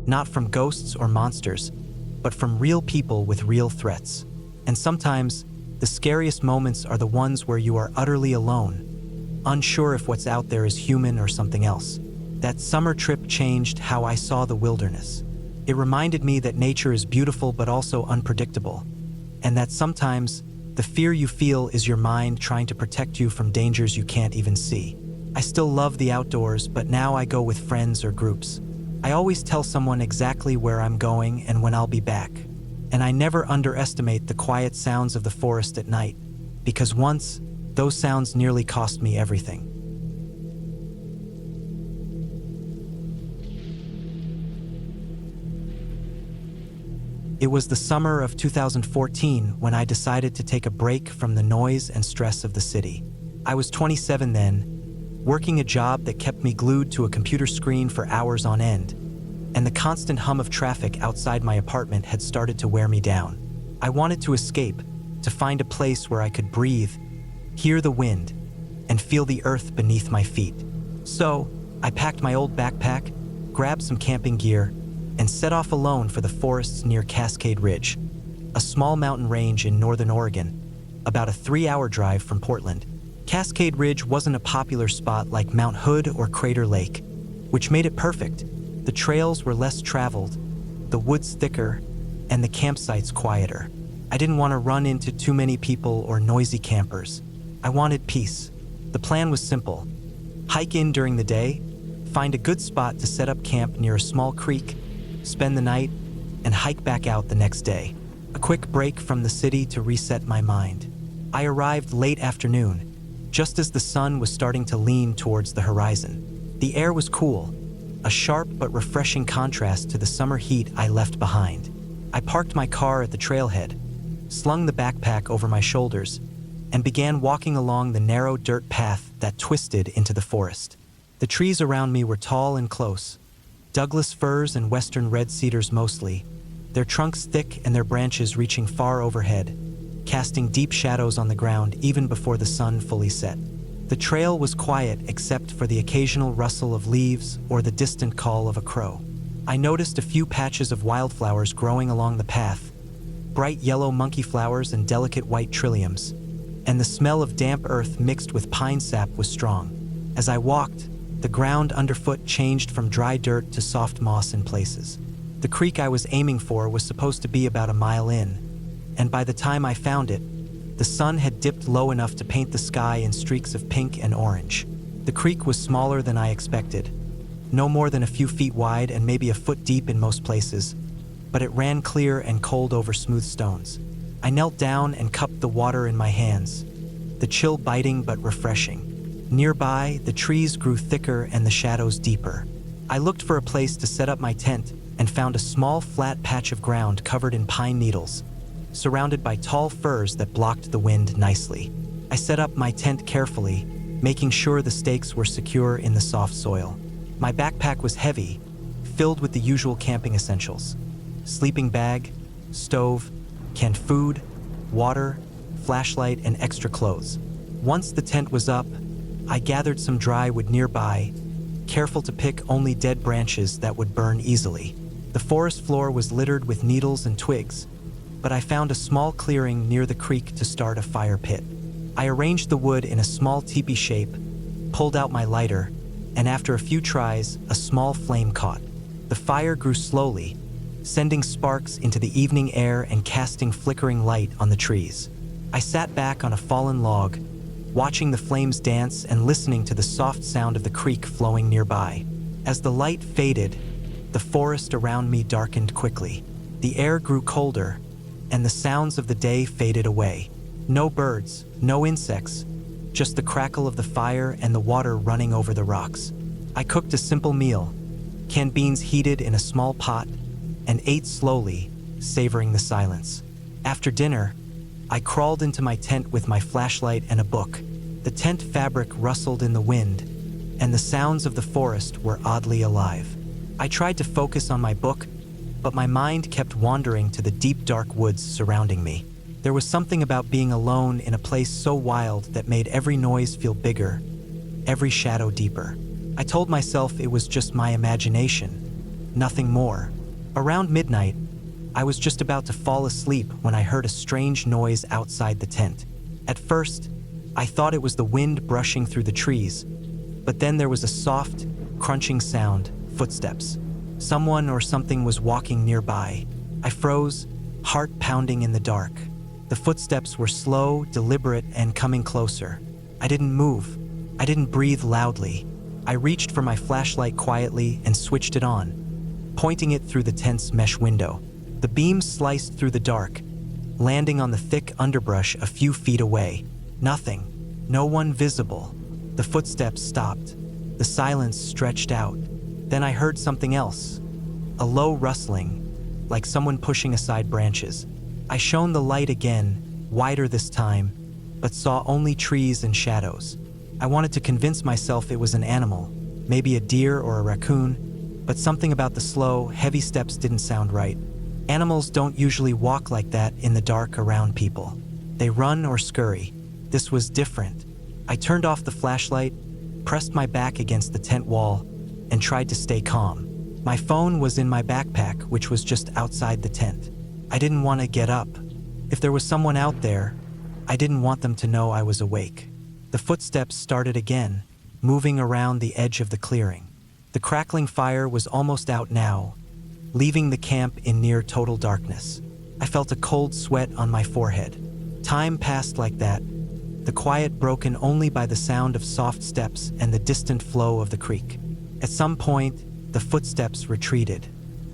not from ghosts or monsters, but from real people with real threats. And sometimes, the scariest moments are the ones where you are utterly alone, unsure if what's out there is human or something else. That summer trip changed how I saw the wilderness. It reminded me that nature is beautiful but also unpredictable, and that sometimes the fear you feel is your mind trying to protect you from dangers you can't even see. I still love the outdoors, but now I go with friends or groups. I always tell someone exactly where I'm going and when I'll be back. And I never underestimate the quiet sounds of the forest at night, because once, those sounds nearly cost me everything. It was the summer of 2014 when I decided to take a break from the noise and stress of the city. I was 27 then, working a job that kept me glued to a computer screen for hours on end, and the constant hum of traffic outside my apartment had started to wear me down. I wanted to escape, to find a place where I could breathe, hear the wind, and feel the earth beneath my feet. So, I packed my old backpack, grabbed some camping gear, and set off alone for the forests near Cascade Ridge, a small mountain range in northern Oregon, about a 3-hour drive from Portland. Cascade Ridge wasn't a popular spot like Mount Hood or Crater Lake, which made it perfect. The trails were less traveled, the woods thicker, and the campsites quieter. I didn't want to run into too many people or noisy campers. I wanted peace. The plan was simple: hike in during the day, find a good spot to set up camp near a small creek, spend the night, and hike back out the next day. A quick break from the city to reset my mind. I arrived late afternoon, just as the sun was starting to lean towards the horizon. The air was cool, a sharp but refreshing contrast to the summer heat I left behind. I parked my car at the trailhead, slung the backpack over my shoulders, and began walking along the narrow dirt path that twisted into the forest. The trees around me were tall and close, Douglas firs and western red cedars mostly, their trunks thick and their branches reaching far overhead, casting deep shadows on the ground even before the sun fully set. The trail was quiet except for the occasional rustle of leaves or the distant call of a crow. I noticed a few patches of wildflowers growing along the path, bright yellow monkey flowers and delicate white trilliums, and the smell of damp earth mixed with pine sap was strong. As I walked, the ground underfoot changed from dry dirt to soft moss in places. The creek I was aiming for was supposed to be about a mile in, and by the time I found it, the sun had dipped low enough to paint the sky in streaks of pink and orange. The creek was smaller than I expected, no more than a few feet wide and maybe a foot deep in most places, but it ran clear and cold over smooth stones. I knelt down and cupped the water in my hands, the chill biting but refreshing. Nearby, the trees grew thicker and the shadows deeper. I looked for a place to set up my tent and found a small flat patch of ground covered in pine needles, surrounded by tall firs that blocked the wind nicely. I set up my tent carefully, making sure the stakes were secure in the soft soil. My backpack was heavy, filled with the usual camping essentials: sleeping bag, stove, canned food, water, flashlight, and extra clothes. Once the tent was up, I gathered some dry wood nearby, careful to pick only dead branches that would burn easily. The forest floor was littered with needles and twigs, but I found a small clearing near the creek to start a fire pit. I arranged the wood in a small teepee shape, pulled out my lighter, and after a few tries, a small flame caught. The fire grew slowly, sending sparks into the evening air and casting flickering light on the trees. I sat back on a fallen log, watching the flames dance and listening to the soft sound of the creek flowing nearby. As the light faded, the forest around me darkened quickly. The air grew colder, and the sounds of the day faded away. No birds, no insects, just the crackle of the fire and the water running over the rocks. I cooked a simple meal, canned beans heated in a small pot, and ate slowly, savoring the silence. After dinner, I crawled into my tent with my flashlight and a book. The tent fabric rustled in the wind, and the sounds of the forest were oddly alive. I tried to focus on my book, but my mind kept wandering to the deep, dark woods surrounding me. There was something about being alone in a place so wild that made every noise feel bigger, every shadow deeper. I told myself it was just my imagination, nothing more. Around midnight, I was just about to fall asleep when I heard a strange noise outside the tent. At first, I thought it was the wind brushing through the trees, but then there was a soft, crunching sound, footsteps. Someone or something was walking nearby. I froze, heart pounding in the dark. The footsteps were slow, deliberate, and coming closer. I didn't move. I didn't breathe loudly. I reached for my flashlight quietly and switched it on, pointing it through the tent's mesh window. The beam sliced through the dark, landing on the thick underbrush a few feet away. Nothing. No one visible. The footsteps stopped. The silence stretched out. Then I heard something else. A low rustling, like someone pushing aside branches. I shone the light again, wider this time, but saw only trees and shadows. I wanted to convince myself it was an animal, maybe a deer or a raccoon, but something about the slow, heavy steps didn't sound right. Animals don't usually walk like that in the dark around people. They run or scurry. This was different. I turned off the flashlight, pressed my back against the tent wall, and tried to stay calm. My phone was in my backpack, which was just outside the tent. I didn't want to get up. If there was someone out there, I didn't want them to know I was awake. The footsteps started again, moving around the edge of the clearing. The crackling fire was almost out now, leaving the camp in near total darkness. I felt a cold sweat on my forehead. Time passed like that, the quiet broken only by the sound of soft steps and the distant flow of the creek. At some point, the footsteps retreated.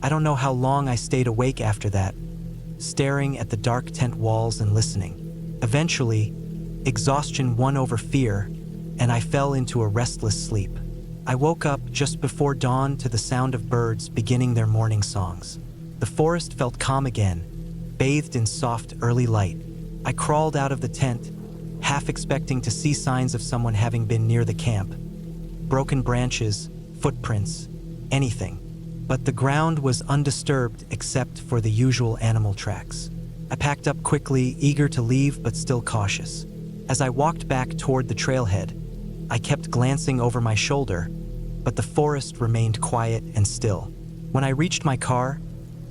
I don't know how long I stayed awake after that, staring at the dark tent walls and listening. Eventually, exhaustion won over fear, and I fell into a restless sleep. I woke up just before dawn to the sound of birds beginning their morning songs. The forest felt calm again, bathed in soft, early light. I crawled out of the tent, half expecting to see signs of someone having been near the camp. Broken branches, footprints, anything. But the ground was undisturbed except for the usual animal tracks. I packed up quickly, eager to leave but still cautious. As I walked back toward the trailhead, I kept glancing over my shoulder, but the forest remained quiet and still. When I reached my car,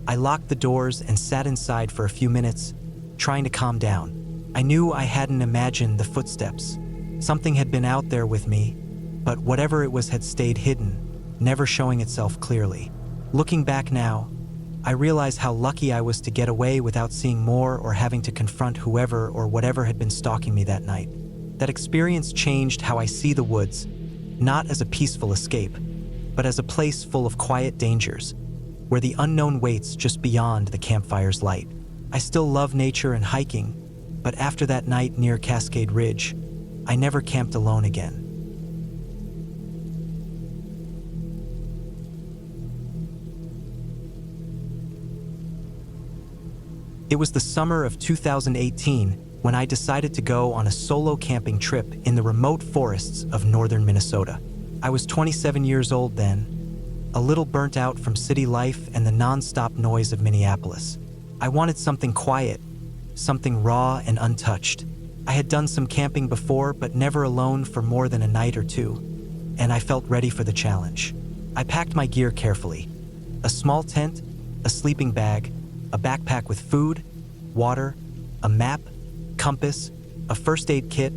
I locked the doors and sat inside for a few minutes, trying to calm down. I knew I hadn't imagined the footsteps. Something had been out there with me, but whatever it was had stayed hidden, never showing itself clearly. Looking back now, I realize how lucky I was to get away without seeing more or having to confront whoever or whatever had been stalking me that night. That experience changed how I see the woods, not as a peaceful escape, but as a place full of quiet dangers, where the unknown waits just beyond the campfire's light. I still love nature and hiking, but after that night near Cascade Ridge, I never camped alone again. It was the summer of 2018 when I decided to go on a solo camping trip in the remote forests of northern Minnesota. I was 27 years old then, a little burnt out from city life and the non-stop noise of Minneapolis. I wanted something quiet, something raw and untouched. I had done some camping before, but never alone for more than a night or two, and I felt ready for the challenge. I packed my gear carefully: a small tent, a sleeping bag, a backpack with food, water, a map, compass, a first aid kit,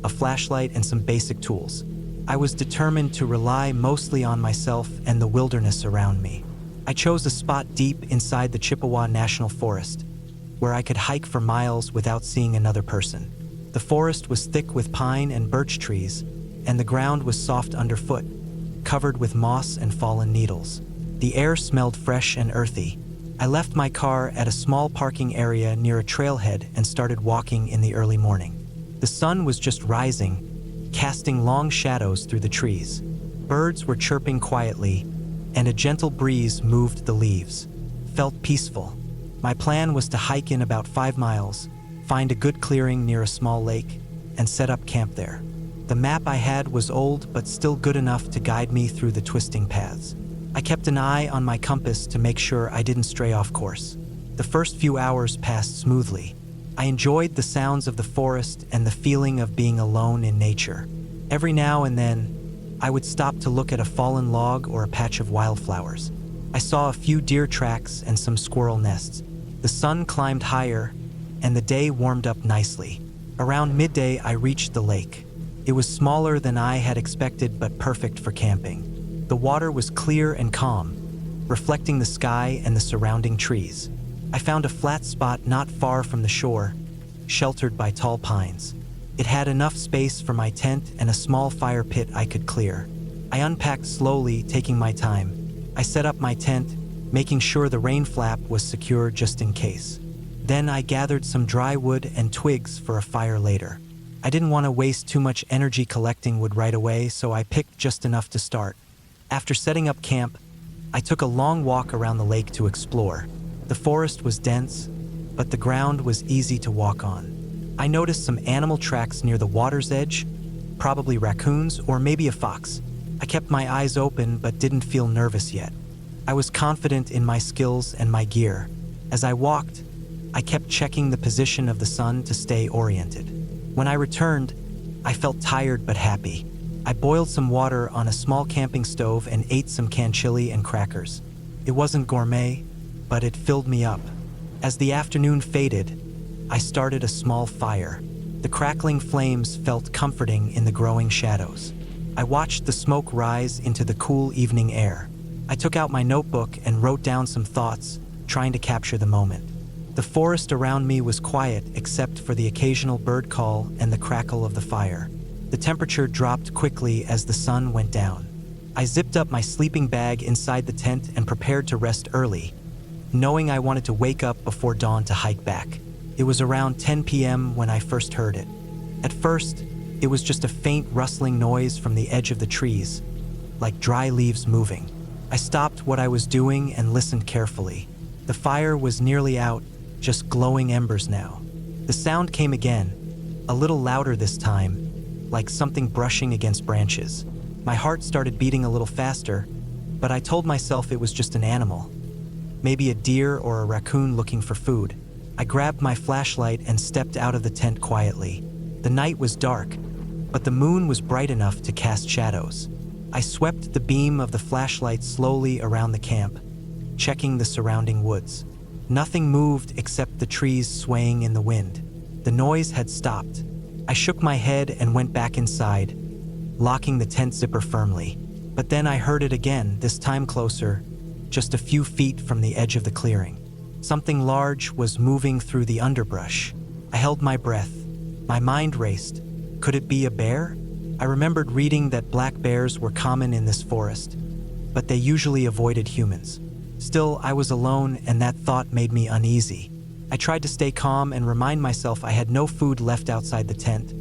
a flashlight, and some basic tools. I was determined to rely mostly on myself and the wilderness around me. I chose a spot deep inside the Chippewa National Forest, where I could hike for miles without seeing another person. The forest was thick with pine and birch trees, and the ground was soft underfoot, covered with moss and fallen needles. The air smelled fresh and earthy. I left my car at a small parking area near a trailhead and started walking in the early morning. The sun was just rising, casting long shadows through the trees. Birds were chirping quietly, and a gentle breeze moved the leaves. Felt peaceful. My plan was to hike in about 5 miles, find a good clearing near a small lake, and set up camp there. The map I had was old but still good enough to guide me through the twisting paths. I kept an eye on my compass to make sure I didn't stray off course. The first few hours passed smoothly. I enjoyed the sounds of the forest and the feeling of being alone in nature. Every now and then, I would stop to look at a fallen log or a patch of wildflowers. I saw a few deer tracks and some squirrel nests. The sun climbed higher, and the day warmed up nicely. Around midday, I reached the lake. It was smaller than I had expected, but perfect for camping. The water was clear and calm, reflecting the sky and the surrounding trees. I found a flat spot not far from the shore, sheltered by tall pines. It had enough space for my tent and a small fire pit I could clear. I unpacked slowly, taking my time. I set up my tent, making sure the rain flap was secure just in case. Then I gathered some dry wood and twigs for a fire later. I didn't want to waste too much energy collecting wood right away, so I picked just enough to start. After setting up camp, I took a long walk around the lake to explore. The forest was dense, but the ground was easy to walk on. I noticed some animal tracks near the water's edge, probably raccoons or maybe a fox. I kept my eyes open but didn't feel nervous yet. I was confident in my skills and my gear. As I walked, I kept checking the position of the sun to stay oriented. When I returned, I felt tired but happy. I boiled some water on a small camping stove and ate some canned chili and crackers. It wasn't gourmet, but it filled me up. As the afternoon faded, I started a small fire. The crackling flames felt comforting in the growing shadows. I watched the smoke rise into the cool evening air. I took out my notebook and wrote down some thoughts, trying to capture the moment. The forest around me was quiet except for the occasional bird call and the crackle of the fire. The temperature dropped quickly as the sun went down. I zipped up my sleeping bag inside the tent and prepared to rest early, knowing I wanted to wake up before dawn to hike back. It was around 10 p.m. when I first heard it. At first, it was just a faint rustling noise from the edge of the trees, like dry leaves moving. I stopped what I was doing and listened carefully. The fire was nearly out, just glowing embers now. The sound came again, a little louder this time, like something brushing against branches. My heart started beating a little faster, but I told myself it was just an animal. Maybe a deer or a raccoon looking for food. I grabbed my flashlight and stepped out of the tent quietly. The night was dark, but the moon was bright enough to cast shadows. I swept the beam of the flashlight slowly around the camp, checking the surrounding woods. Nothing moved except the trees swaying in the wind. The noise had stopped. I shook my head and went back inside, locking the tent zipper firmly. But then I heard it again, this time closer, just a few feet from the edge of the clearing. Something large was moving through the underbrush. I held my breath. My mind raced. Could it be a bear? I remembered reading that black bears were common in this forest, but they usually avoided humans. Still, I was alone, and that thought made me uneasy. I tried to stay calm and remind myself I had no food left outside the tent,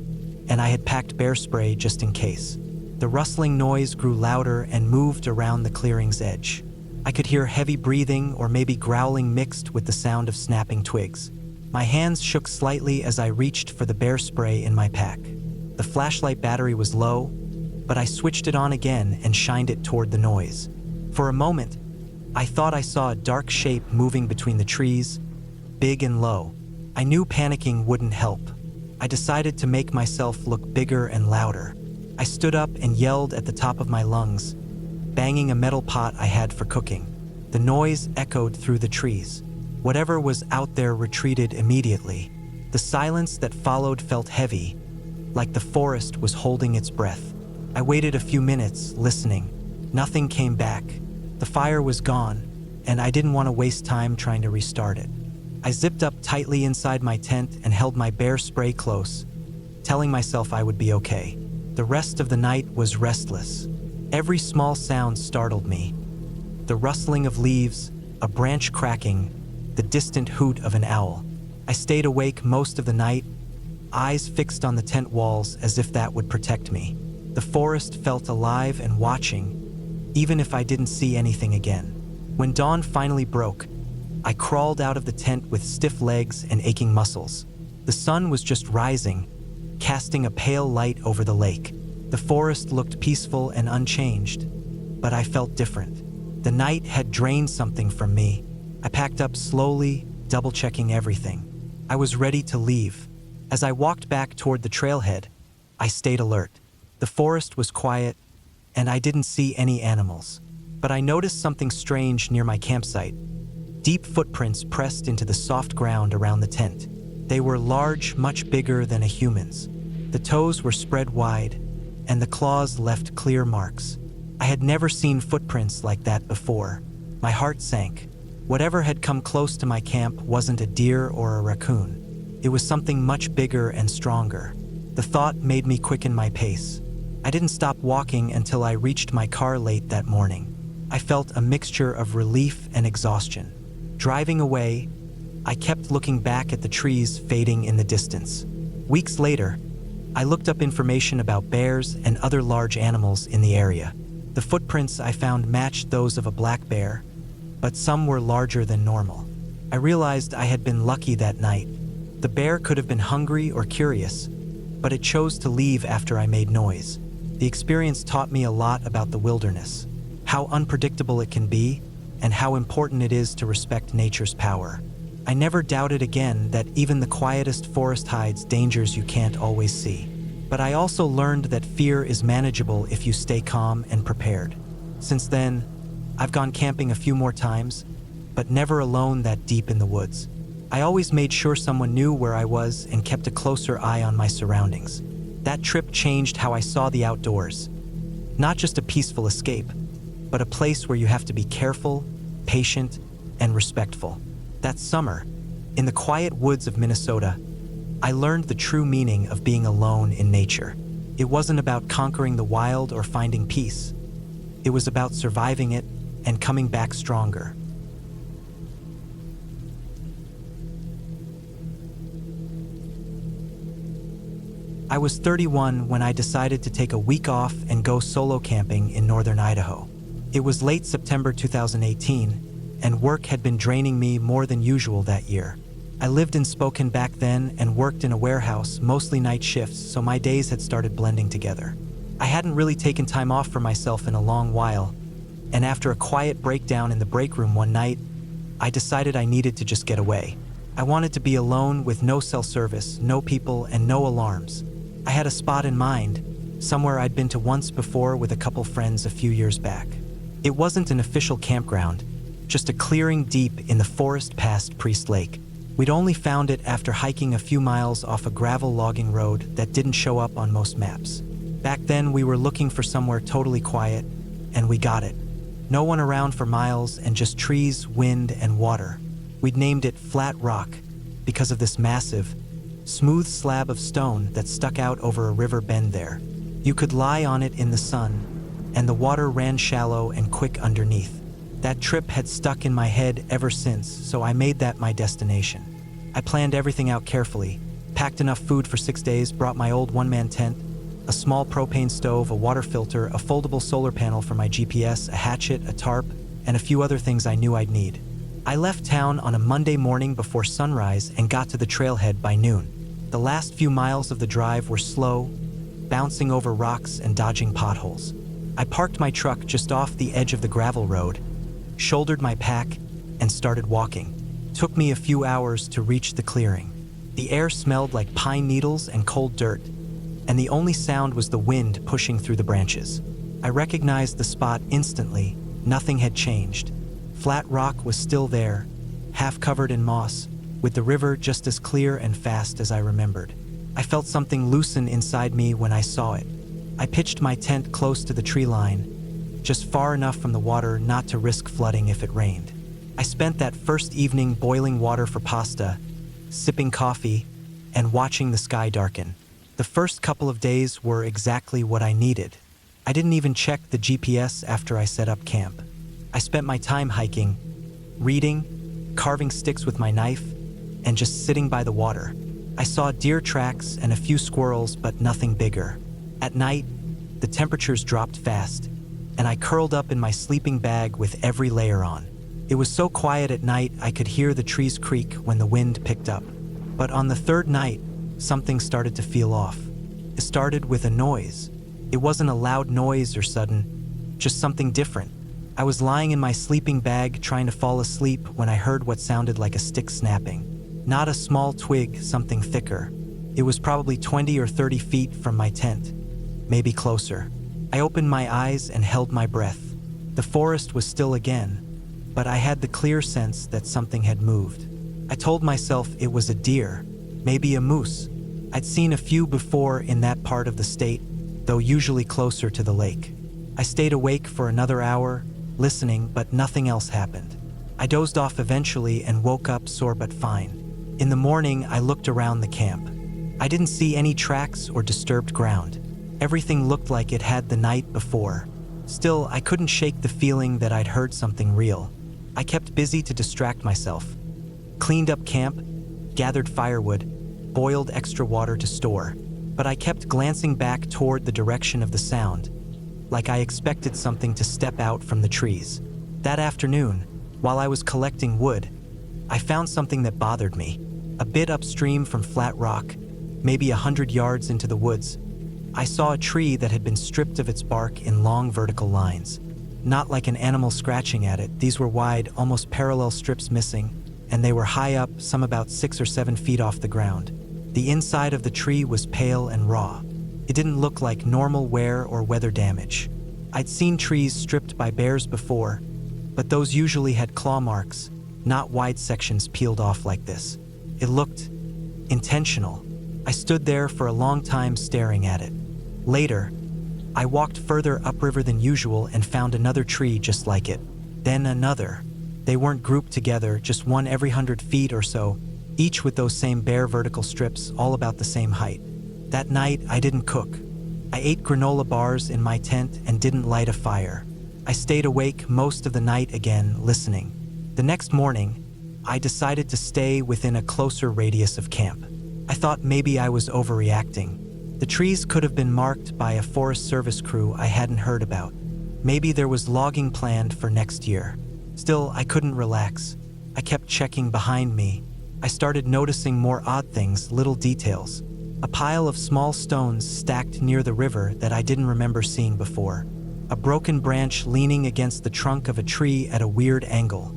and I had packed bear spray just in case. The rustling noise grew louder and moved around the clearing's edge. I could hear heavy breathing or maybe growling mixed with the sound of snapping twigs. My hands shook slightly as I reached for the bear spray in my pack. The flashlight battery was low, but I switched it on again and shined it toward the noise. For a moment, I thought I saw a dark shape moving between the trees, big and low. I knew panicking wouldn't help. I decided to make myself look bigger and louder. I stood up and yelled at the top of my lungs, banging a metal pot I had for cooking. The noise echoed through the trees. Whatever was out there retreated immediately. The silence that followed felt heavy, like the forest was holding its breath. I waited a few minutes, listening. Nothing came back. The fire was gone, and I didn't want to waste time trying to restart it. I zipped up tightly inside my tent and held my bear spray close, telling myself I would be okay. The rest of the night was restless. Every small sound startled me. The rustling of leaves, a branch cracking, the distant hoot of an owl. I stayed awake most of the night, eyes fixed on the tent walls as if that would protect me. The forest felt alive and watching, even if I didn't see anything again. When dawn finally broke, I crawled out of the tent with stiff legs and aching muscles. The sun was just rising, casting a pale light over the lake. The forest looked peaceful and unchanged, but I felt different. The night had drained something from me. I packed up slowly, double-checking everything. I was ready to leave. As I walked back toward the trailhead, I stayed alert. The forest was quiet, and I didn't see any animals. But I noticed something strange near my campsite. Deep footprints pressed into the soft ground around the tent. They were large, much bigger than a human's. The toes were spread wide, and the claws left clear marks. I had never seen footprints like that before. My heart sank. Whatever had come close to my camp wasn't a deer or a raccoon. It was something much bigger and stronger. The thought made me quicken my pace. I didn't stop walking until I reached my car late that morning. I felt a mixture of relief and exhaustion. Driving away, I kept looking back at the trees fading in the distance. Weeks later, I looked up information about bears and other large animals in the area. The footprints I found matched those of a black bear, but some were larger than normal. I realized I had been lucky that night. The bear could have been hungry or curious, but it chose to leave after I made noise. The experience taught me a lot about the wilderness, how unpredictable it can be, and how important it is to respect nature's power. I never doubted again that even the quietest forest hides dangers you can't always see. But I also learned that fear is manageable if you stay calm and prepared. Since then, I've gone camping a few more times, but never alone that deep in the woods. I always made sure someone knew where I was and kept a closer eye on my surroundings. That trip changed how I saw the outdoors. Not just a peaceful escape, but a place where you have to be careful, patient, and respectful. That summer, in the quiet woods of Minnesota, I learned the true meaning of being alone in nature. It wasn't about conquering the wild or finding peace. It was about surviving it and coming back stronger. I was 31 when I decided to take a week off and go solo camping in northern Idaho. It was late September 2018, and work had been draining me more than usual that year. I lived in Spokane back then and worked in a warehouse, mostly night shifts, so my days had started blending together. I hadn't really taken time off for myself in a long while, and after a quiet breakdown in the break room one night, I decided I needed to just get away. I wanted to be alone with no cell service, no people, and no alarms. I had a spot in mind, somewhere I'd been to once before with a couple friends a few years back. It wasn't an official campground, just a clearing deep in the forest past Priest Lake. We'd only found it after hiking a few miles off a gravel logging road that didn't show up on most maps. Back then, we were looking for somewhere totally quiet, and we got it. No one around for miles and just trees, wind, and water. We'd named it Flat Rock because of this massive, smooth slab of stone that stuck out over a river bend there. You could lie on it in the sun, and the water ran shallow and quick underneath. That trip had stuck in my head ever since, so I made that my destination. I planned everything out carefully, packed enough food for 6 days, brought my old one-man tent, a small propane stove, a water filter, a foldable solar panel for my GPS, a hatchet, a tarp, and a few other things I knew I'd need. I left town on a Monday morning before sunrise and got to the trailhead by noon. The last few miles of the drive were slow, bouncing over rocks and dodging potholes. I parked my truck just off the edge of the gravel road, shouldered my pack, and started walking. It took me a few hours to reach the clearing. The air smelled like pine needles and cold dirt, and the only sound was the wind pushing through the branches. I recognized the spot instantly. Nothing had changed. Flat Rock was still there, half covered in moss, with the river just as clear and fast as I remembered. I felt something loosen inside me when I saw it. I pitched my tent close to the tree line, just far enough from the water not to risk flooding if it rained. I spent that first evening boiling water for pasta, sipping coffee, and watching the sky darken. The first couple of days were exactly what I needed. I didn't even check the GPS after I set up camp. I spent my time hiking, reading, carving sticks with my knife, and just sitting by the water. I saw deer tracks and a few squirrels, but nothing bigger. At night, the temperatures dropped fast, and I curled up in my sleeping bag with every layer on. It was so quiet at night I could hear the trees creak when the wind picked up. But on the third night, something started to feel off. It started with a noise. It wasn't a loud noise or sudden, just something different. I was lying in my sleeping bag trying to fall asleep when I heard what sounded like a stick snapping. Not a small twig, something thicker. It was probably 20 or 30 feet from my tent, maybe closer. I opened my eyes and held my breath. The forest was still again, but I had the clear sense that something had moved. I told myself it was a deer, maybe a moose. I'd seen a few before in that part of the state, though usually closer to the lake. I stayed awake for another hour, listening, but nothing else happened. I dozed off eventually and woke up sore but fine. In the morning, I looked around the camp. I didn't see any tracks or disturbed ground. Everything looked like it had the night before. Still, I couldn't shake the feeling that I'd heard something real. I kept busy to distract myself. Cleaned up camp, gathered firewood, boiled extra water to store. But I kept glancing back toward the direction of the sound, like I expected something to step out from the trees. That afternoon, while I was collecting wood, I found something that bothered me. A bit upstream from Flat Rock, maybe 100 yards into the woods, I saw a tree that had been stripped of its bark in long vertical lines. Not like an animal scratching at it. These were wide, almost parallel strips missing, and they were high up, some about 6 or 7 feet off the ground. The inside of the tree was pale and raw. It didn't look like normal wear or weather damage. I'd seen trees stripped by bears before, but those usually had claw marks, not wide sections peeled off like this. It looked intentional. I stood there for a long time staring at it. Later, I walked further upriver than usual and found another tree just like it. Then another. They weren't grouped together, just one every 100 feet or so, each with those same bare vertical strips, all about the same height. That night, I didn't cook. I ate granola bars in my tent and didn't light a fire. I stayed awake most of the night again, listening. The next morning, I decided to stay within a closer radius of camp. I thought maybe I was overreacting. The trees could have been marked by a Forest Service crew I hadn't heard about. Maybe there was logging planned for next year. Still, I couldn't relax. I kept checking behind me. I started noticing more odd things, little details. A pile of small stones stacked near the river that I didn't remember seeing before. A broken branch leaning against the trunk of a tree at a weird angle,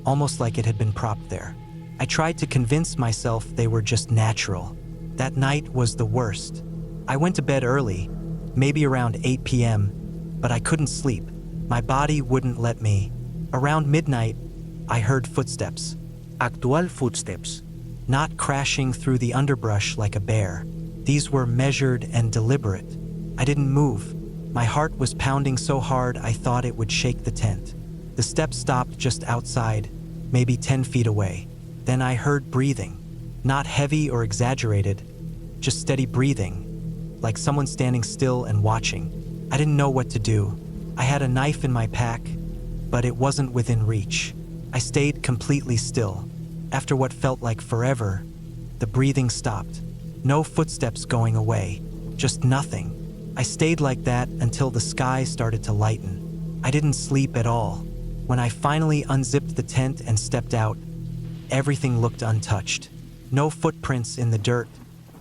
almost like it had been propped there. I tried to convince myself they were just natural. That night was the worst. I went to bed early, maybe around 8 p.m., but I couldn't sleep. My body wouldn't let me. Around midnight, I heard footsteps. Actual footsteps. Not crashing through the underbrush like a bear. These were measured and deliberate. I didn't move. My heart was pounding so hard I thought it would shake the tent. The steps stopped just outside, maybe 10 feet away. Then I heard breathing. Not heavy or exaggerated, just steady breathing, like someone standing still and watching. I didn't know what to do. I had a knife in my pack, but it wasn't within reach. I stayed completely still. After what felt like forever, the breathing stopped. No footsteps going away, just nothing. I stayed like that until the sky started to lighten. I didn't sleep at all. When I finally unzipped the tent and stepped out, everything looked untouched. No footprints in the dirt,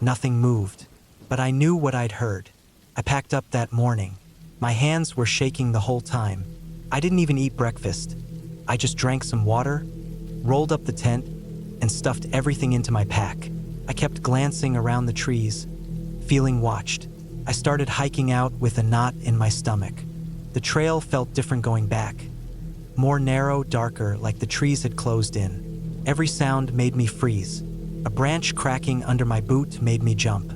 nothing moved. But I knew what I'd heard. I packed up that morning. My hands were shaking the whole time. I didn't even eat breakfast. I just drank some water, rolled up the tent, and stuffed everything into my pack. I kept glancing around the trees, feeling watched. I started hiking out with a knot in my stomach. The trail felt different going back. More narrow, darker, like the trees had closed in. Every sound made me freeze. A branch cracking under my boot made me jump.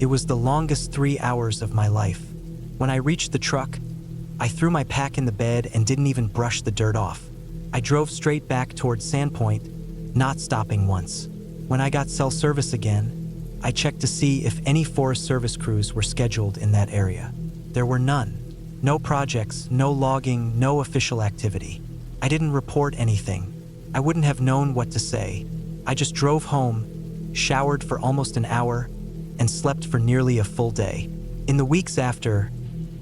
It was the longest 3 hours of my life. When I reached the truck, I threw my pack in the bed and didn't even brush the dirt off. I drove straight back towards Sandpoint, not stopping once. When I got cell service again, I checked to see if any Forest Service crews were scheduled in that area. There were none. No projects, no logging, no official activity. I didn't report anything. I wouldn't have known what to say. I just drove home, showered for almost an hour, and slept for nearly a full day. In the weeks after,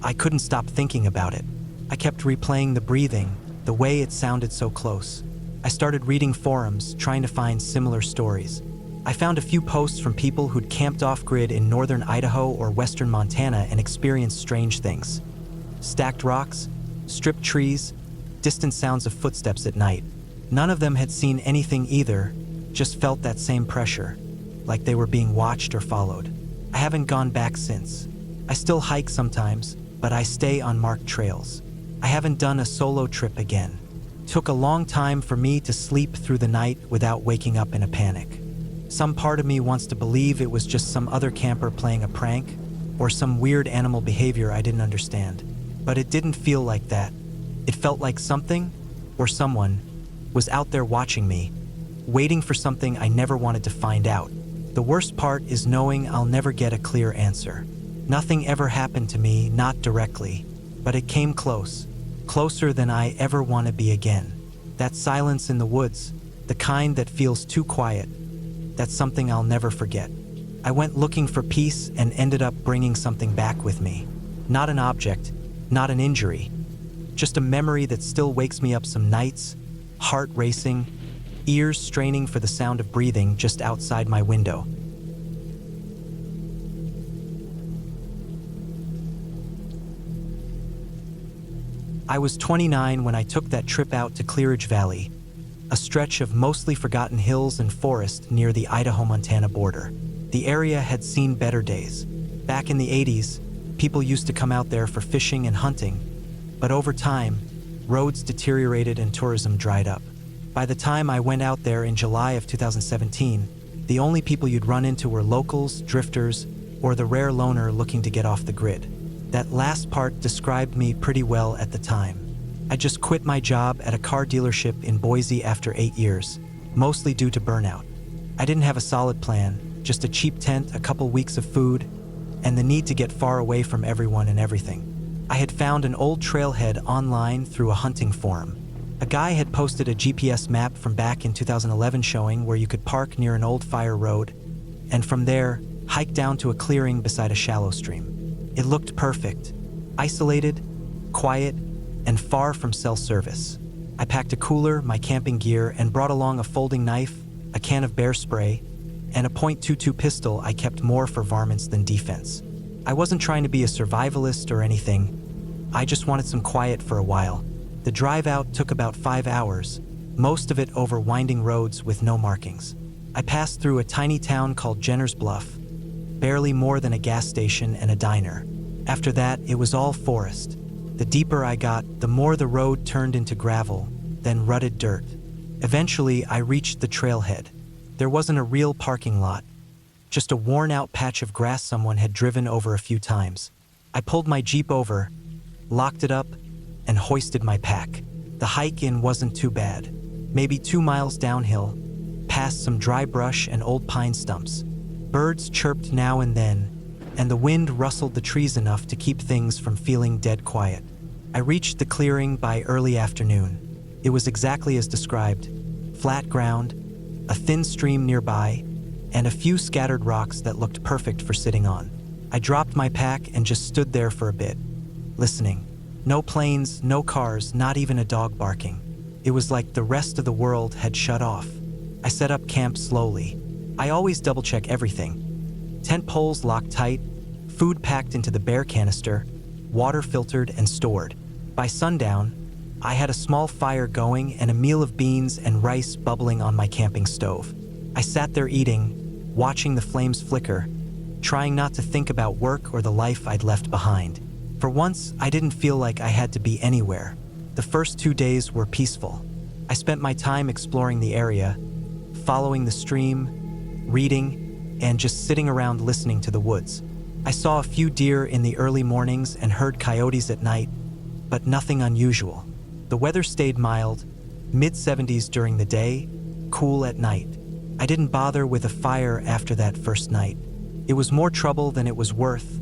I couldn't stop thinking about it. I kept replaying the breathing, the way it sounded so close. I started reading forums, trying to find similar stories. I found a few posts from people who'd camped off-grid in northern Idaho or western Montana and experienced strange things. Stacked rocks, stripped trees, distant sounds of footsteps at night. None of them had seen anything either, just felt that same pressure, like they were being watched or followed. I haven't gone back since. I still hike sometimes, but I stay on marked trails. I haven't done a solo trip again. Took a long time for me to sleep through the night without waking up in a panic. Some part of me wants to believe it was just some other camper playing a prank or some weird animal behavior I didn't understand. But it didn't feel like that. It felt like something, or someone, was out there watching me, waiting for something I never wanted to find out. The worst part is knowing I'll never get a clear answer. Nothing ever happened to me, not directly, but it came close, closer than I ever want to be again. That silence in the woods, the kind that feels too quiet, that's something I'll never forget. I went looking for peace and ended up bringing something back with me. Not an object, not an injury, just a memory that still wakes me up some nights, heart racing, ears straining for the sound of breathing just outside my window. I was 29 when I took that trip out to Clearage Valley, a stretch of mostly forgotten hills and forest near the Idaho-Montana border. The area had seen better days. Back in the 80s, people used to come out there for fishing and hunting, but over time, roads deteriorated and tourism dried up. By the time I went out there in July of 2017, the only people you'd run into were locals, drifters, or the rare loner looking to get off the grid. That last part described me pretty well at the time. I just quit my job at a car dealership in Boise after 8 years, mostly due to burnout. I didn't have a solid plan, just a cheap tent, a couple weeks of food, and the need to get far away from everyone and everything. I had found an old trailhead online through a hunting forum. A guy had posted a GPS map from back in 2011 showing where you could park near an old fire road, and from there, hike down to a clearing beside a shallow stream. It looked perfect, isolated, quiet, and far from cell service. I packed a cooler, my camping gear, and brought along a folding knife, a can of bear spray, and a .22 pistol I kept more for varmints than defense. I wasn't trying to be a survivalist or anything. I just wanted some quiet for a while. The drive out took about 5 hours, most of it over winding roads with no markings. I passed through a tiny town called Jenner's Bluff, barely more than a gas station and a diner. After that, it was all forest. The deeper I got, the more the road turned into gravel, then rutted dirt. Eventually, I reached the trailhead. There wasn't a real parking lot, just a worn-out patch of grass someone had driven over a few times. I pulled my Jeep over, locked it up, and hoisted my pack. The hike in wasn't too bad. Maybe 2 miles downhill, past some dry brush and old pine stumps. Birds chirped now and then, and the wind rustled the trees enough to keep things from feeling dead quiet. I reached the clearing by early afternoon. It was exactly as described: flat ground, a thin stream nearby, and a few scattered rocks that looked perfect for sitting on. I dropped my pack and just stood there for a bit, listening. No planes, no cars, not even a dog barking. It was like the rest of the world had shut off. I set up camp slowly. I always double-check everything. Tent poles locked tight, food packed into the bear canister, water filtered and stored. By sundown, I had a small fire going and a meal of beans and rice bubbling on my camping stove. I sat there eating, watching the flames flicker, trying not to think about work or the life I'd left behind. For once, I didn't feel like I had to be anywhere. The first 2 days were peaceful. I spent my time exploring the area, following the stream, reading, and just sitting around listening to the woods. I saw a few deer in the early mornings and heard coyotes at night, but nothing unusual. The weather stayed mild, Mid-70s during the day, cool at night. I didn't bother with a fire after that first night. It was more trouble than it was worth,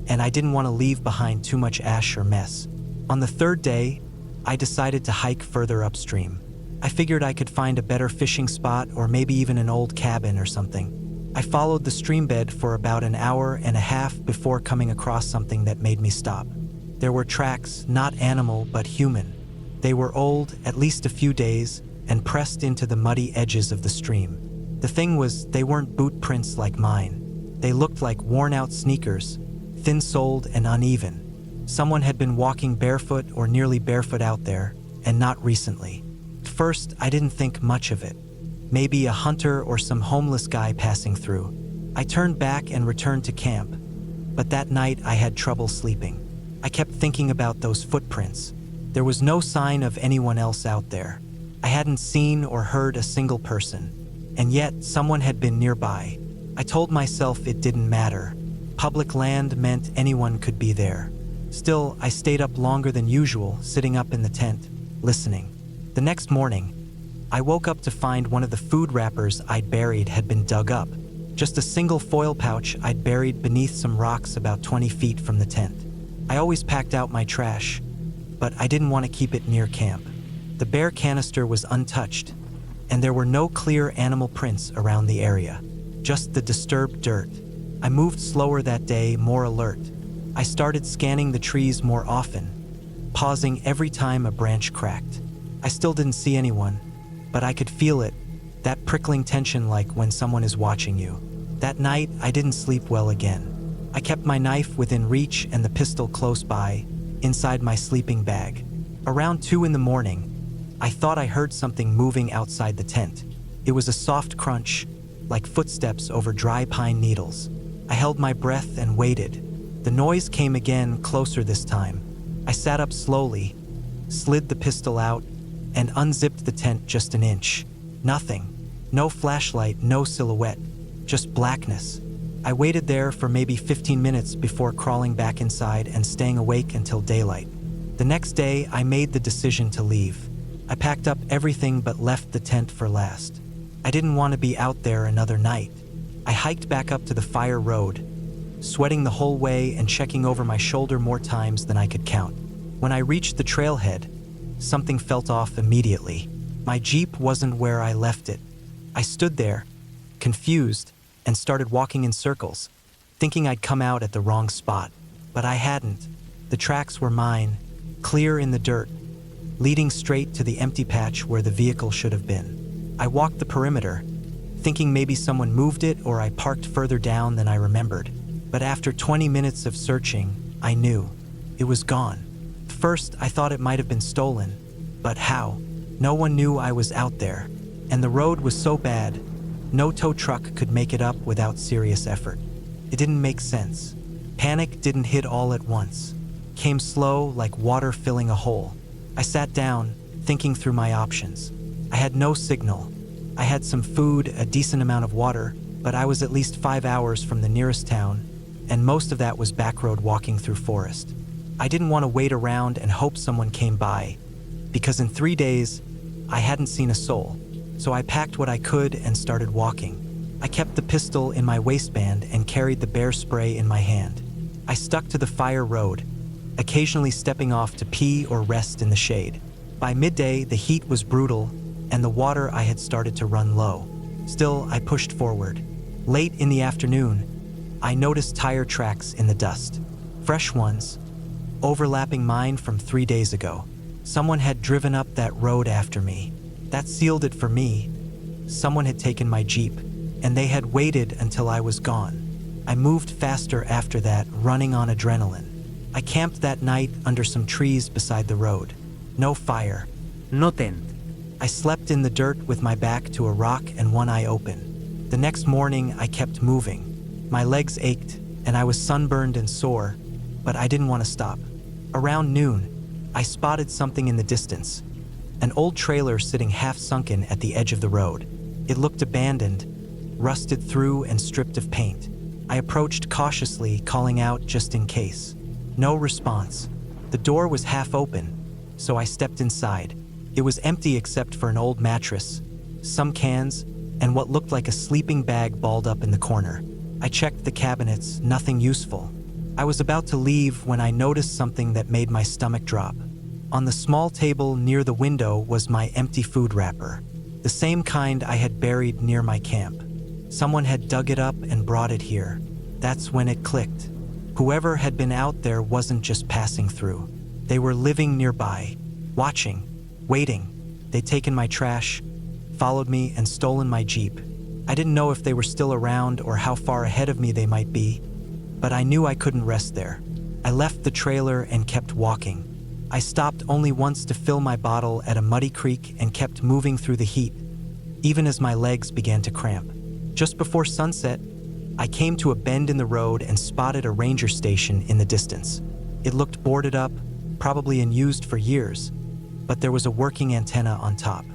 and I didn't want to leave behind too much ash or mess. On the third day, I decided to hike further upstream. I figured I could find a better fishing spot or maybe even an old cabin or something. I followed the stream bed for about an hour and a half before coming across something that made me stop. There were tracks, not animal but human. They were old, at least a few days, and pressed into the muddy edges of the stream. The thing was, they weren't boot prints like mine. They looked like worn-out sneakers, thin-soled and uneven. Someone had been walking barefoot or nearly barefoot out there, and not recently. At first, I didn't think much of it. Maybe a hunter or some homeless guy passing through. I turned back and returned to camp, but that night I had trouble sleeping. I kept thinking about those footprints. There was no sign of anyone else out there. I hadn't seen or heard a single person, and yet someone had been nearby. I told myself it didn't matter. Public land meant anyone could be there. Still, I stayed up longer than usual, sitting up in the tent, listening. The next morning, I woke up to find one of the food wrappers I'd buried had been dug up. Just a single foil pouch I'd buried beneath some rocks about 20 feet from the tent. I always packed out my trash, but I didn't want to keep it near camp. The bare canister was untouched, and there were no clear animal prints around the area, just the disturbed dirt. I moved slower that day, more alert. I started scanning the trees more often, pausing every time a branch cracked. I still didn't see anyone, but I could feel it, that prickling tension like when someone is watching you. That night, I didn't sleep well again. I kept my knife within reach and the pistol close by, inside my sleeping bag. Around 2 in the morning, I thought I heard something moving outside the tent. It was a soft crunch, like footsteps over dry pine needles. I held my breath and waited. The noise came again, closer this time. I sat up slowly, slid the pistol out, and unzipped the tent just an inch. Nothing. No flashlight, no silhouette, just blackness. I waited there for maybe 15 minutes before crawling back inside and staying awake until daylight. The next day, I made the decision to leave. I packed up everything but left the tent for last. I didn't want to be out there another night. I hiked back up to the fire road, sweating the whole way and checking over my shoulder more times than I could count. When I reached the trailhead, something felt off immediately. My Jeep wasn't where I left it. I stood there, confused, and started walking in circles, thinking I'd come out at the wrong spot. But I hadn't. The tracks were mine, clear in the dirt, leading straight to the empty patch where the vehicle should have been. I walked the perimeter, thinking maybe someone moved it or I parked further down than I remembered. But after 20 minutes of searching, I knew. It was gone. First, I thought it might have been stolen, but how? No one knew I was out there, and the road was so bad, no tow truck could make it up without serious effort. It didn't make sense. Panic didn't hit all at once. Came slow, like water filling a hole. I sat down, thinking through my options. I had no signal. I had some food, a decent amount of water, but I was at least 5 hours from the nearest town, and most of that was backroad walking through forest. I didn't want to wait around and hope someone came by, because in 3 days, I hadn't seen a soul. So I packed what I could and started walking. I kept the pistol in my waistband and carried the bear spray in my hand. I stuck to the fire road, occasionally stepping off to pee or rest in the shade. By midday, the heat was brutal, and the water I had started to run low. Still, I pushed forward. Late in the afternoon, I noticed tire tracks in the dust. Fresh ones, overlapping mine from 3 days ago. Someone had driven up that road after me. That sealed it for me. Someone had taken my Jeep, and they had waited until I was gone. I moved faster after that, running on adrenaline. I camped that night under some trees beside the road. No fire. No tent. I slept in the dirt with my back to a rock and one eye open. The next morning, I kept moving. My legs ached, and I was sunburned and sore, but I didn't want to stop. Around noon, I spotted something in the distance, an old trailer sitting half-sunken at the edge of the road. It looked abandoned, rusted through and stripped of paint. I approached cautiously, calling out just in case. No response. The door was half open, so I stepped inside. It was empty except for an old mattress, some cans, and what looked like a sleeping bag balled up in the corner. I checked the cabinets, nothing useful. I was about to leave when I noticed something that made my stomach drop. On the small table near the window was my empty food wrapper, the same kind I had buried near my camp. Someone had dug it up and brought it here. That's when it clicked. Whoever had been out there wasn't just passing through. They were living nearby, watching, waiting. They'd taken my trash, followed me, and stolen my Jeep. I didn't know if they were still around or how far ahead of me they might be, but I knew I couldn't rest there. I left the trailer and kept walking. I stopped only once to fill my bottle at a muddy creek and kept moving through the heat, even as my legs began to cramp. Just before sunset, I came to a bend in the road and spotted a ranger station in the distance. It looked boarded up, probably unused for years, but there was a working antenna on top.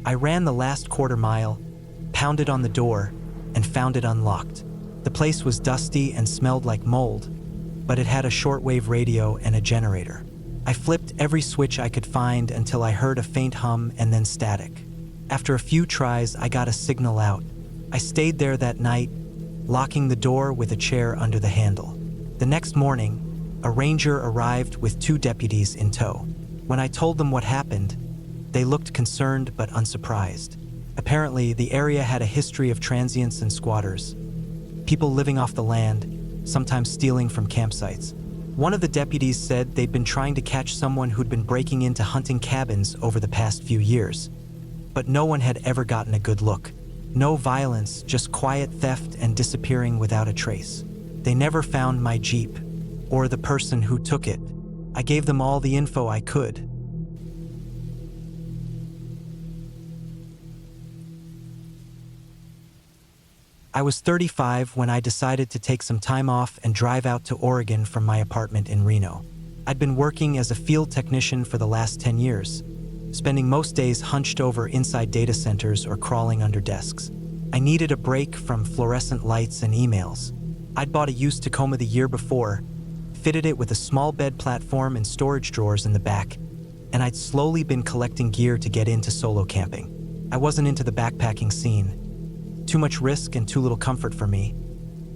I ran the last quarter mile, pounded on the door, and found it unlocked. The place was dusty and smelled like mold, but it had a shortwave radio and a generator. I flipped every switch I could find until I heard a faint hum and then static. After a few tries, I got a signal out. I stayed there that night, locking the door with a chair under the handle. The next morning, a ranger arrived with 2 deputies in tow. When I told them what happened, they looked concerned but unsurprised. Apparently, the area had a history of transients and squatters, people living off the land, sometimes stealing from campsites. One of the deputies said they'd been trying to catch someone who'd been breaking into hunting cabins over the past few years, but no one had ever gotten a good look. No violence, just quiet theft and disappearing without a trace. They never found my Jeep, or the person who took it. I gave them all the info I could. I was 35 when I decided to take some time off and drive out to Oregon from my apartment in Reno. I'd been working as a field technician for the last 10 years, spending most days hunched over inside data centers or crawling under desks. I needed a break from fluorescent lights and emails. I'd bought a used Tacoma the year before, fitted it with a small bed platform and storage drawers in the back, and I'd slowly been collecting gear to get into solo camping. I wasn't into the backpacking scene. Too much risk and too little comfort for me.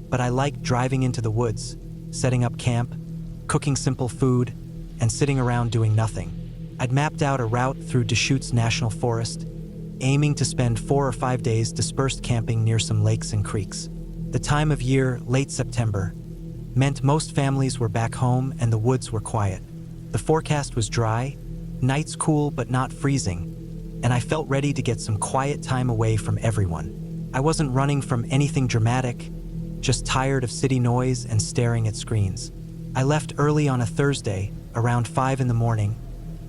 But I liked driving into the woods, setting up camp, cooking simple food, and sitting around doing nothing. I'd mapped out a route through Deschutes National Forest, aiming to spend 4 or 5 days dispersed camping near some lakes and creeks. The time of year, late September, meant most families were back home and the woods were quiet. The forecast was dry, nights cool but not freezing, and I felt ready to get some quiet time away from everyone. I wasn't running from anything dramatic, just tired of city noise and staring at screens. I left early on a Thursday, around 5 in the morning,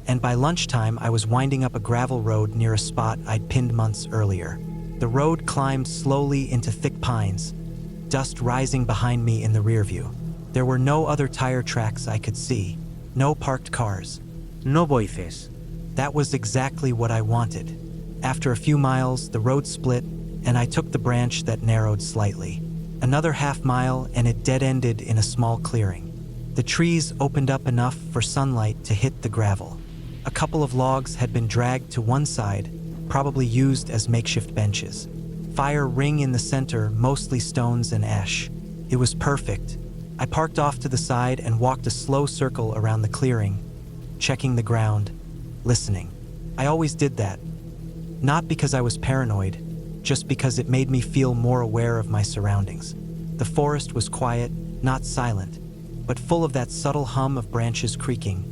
and by lunchtime I was winding up a gravel road near a spot I'd pinned months earlier. The road climbed slowly into thick pines, dust rising behind me in the rear view. There were no other tire tracks I could see, no parked cars. No voices. That was exactly what I wanted. After a few miles, the road split, and I took the branch that narrowed slightly. Another half mile and it dead-ended in a small clearing. The trees opened up enough for sunlight to hit the gravel. A couple of logs had been dragged to one side, probably used as makeshift benches. Fire ring in the center, mostly stones and ash. It was perfect. I parked off to the side and walked a slow circle around the clearing, checking the ground, listening. I always did that. Not because I was paranoid, just because it made me feel more aware of my surroundings. The forest was quiet, not silent, but full of that subtle hum of branches creaking,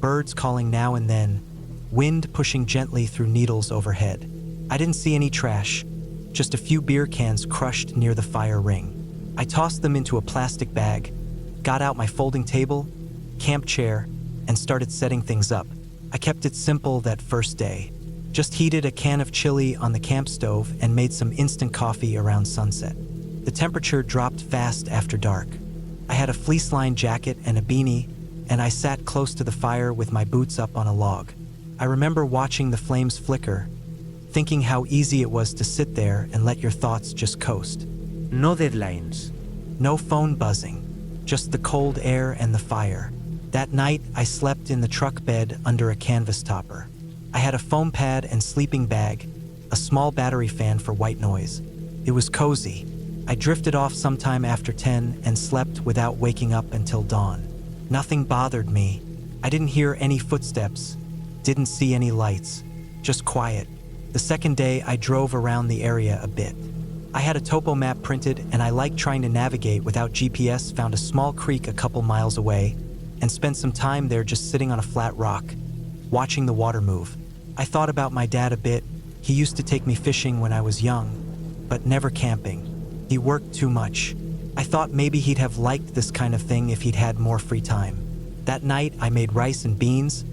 birds calling now and then, wind pushing gently through needles overhead. I didn't see any trash, just a few beer cans crushed near the fire ring. I tossed them into a plastic bag, got out my folding table, camp chair, and started setting things up. I kept it simple that first day. Just heated a can of chili on the camp stove and made some instant coffee around sunset. The temperature dropped fast after dark. I had a fleece-lined jacket and a beanie, and I sat close to the fire with my boots up on a log. I remember watching the flames flicker, thinking how easy it was to sit there and let your thoughts just coast. No deadlines. No phone buzzing, just the cold air and the fire. That night, I slept in the truck bed under a canvas topper. I had a foam pad and sleeping bag, a small battery fan for white noise. It was cozy. I drifted off sometime after 10 and slept without waking up until dawn. Nothing bothered me. I didn't hear any footsteps, didn't see any lights, just quiet. The second day, I drove around the area a bit. I had a topo map printed and I liked trying to navigate without GPS, found a small creek a couple miles away, and spent some time there just sitting on a flat rock, watching the water move. I thought about my dad a bit. He used to take me fishing when I was young, but never camping. He worked too much. I thought maybe he'd have liked this kind of thing if he'd had more free time. That night, I made rice and beans,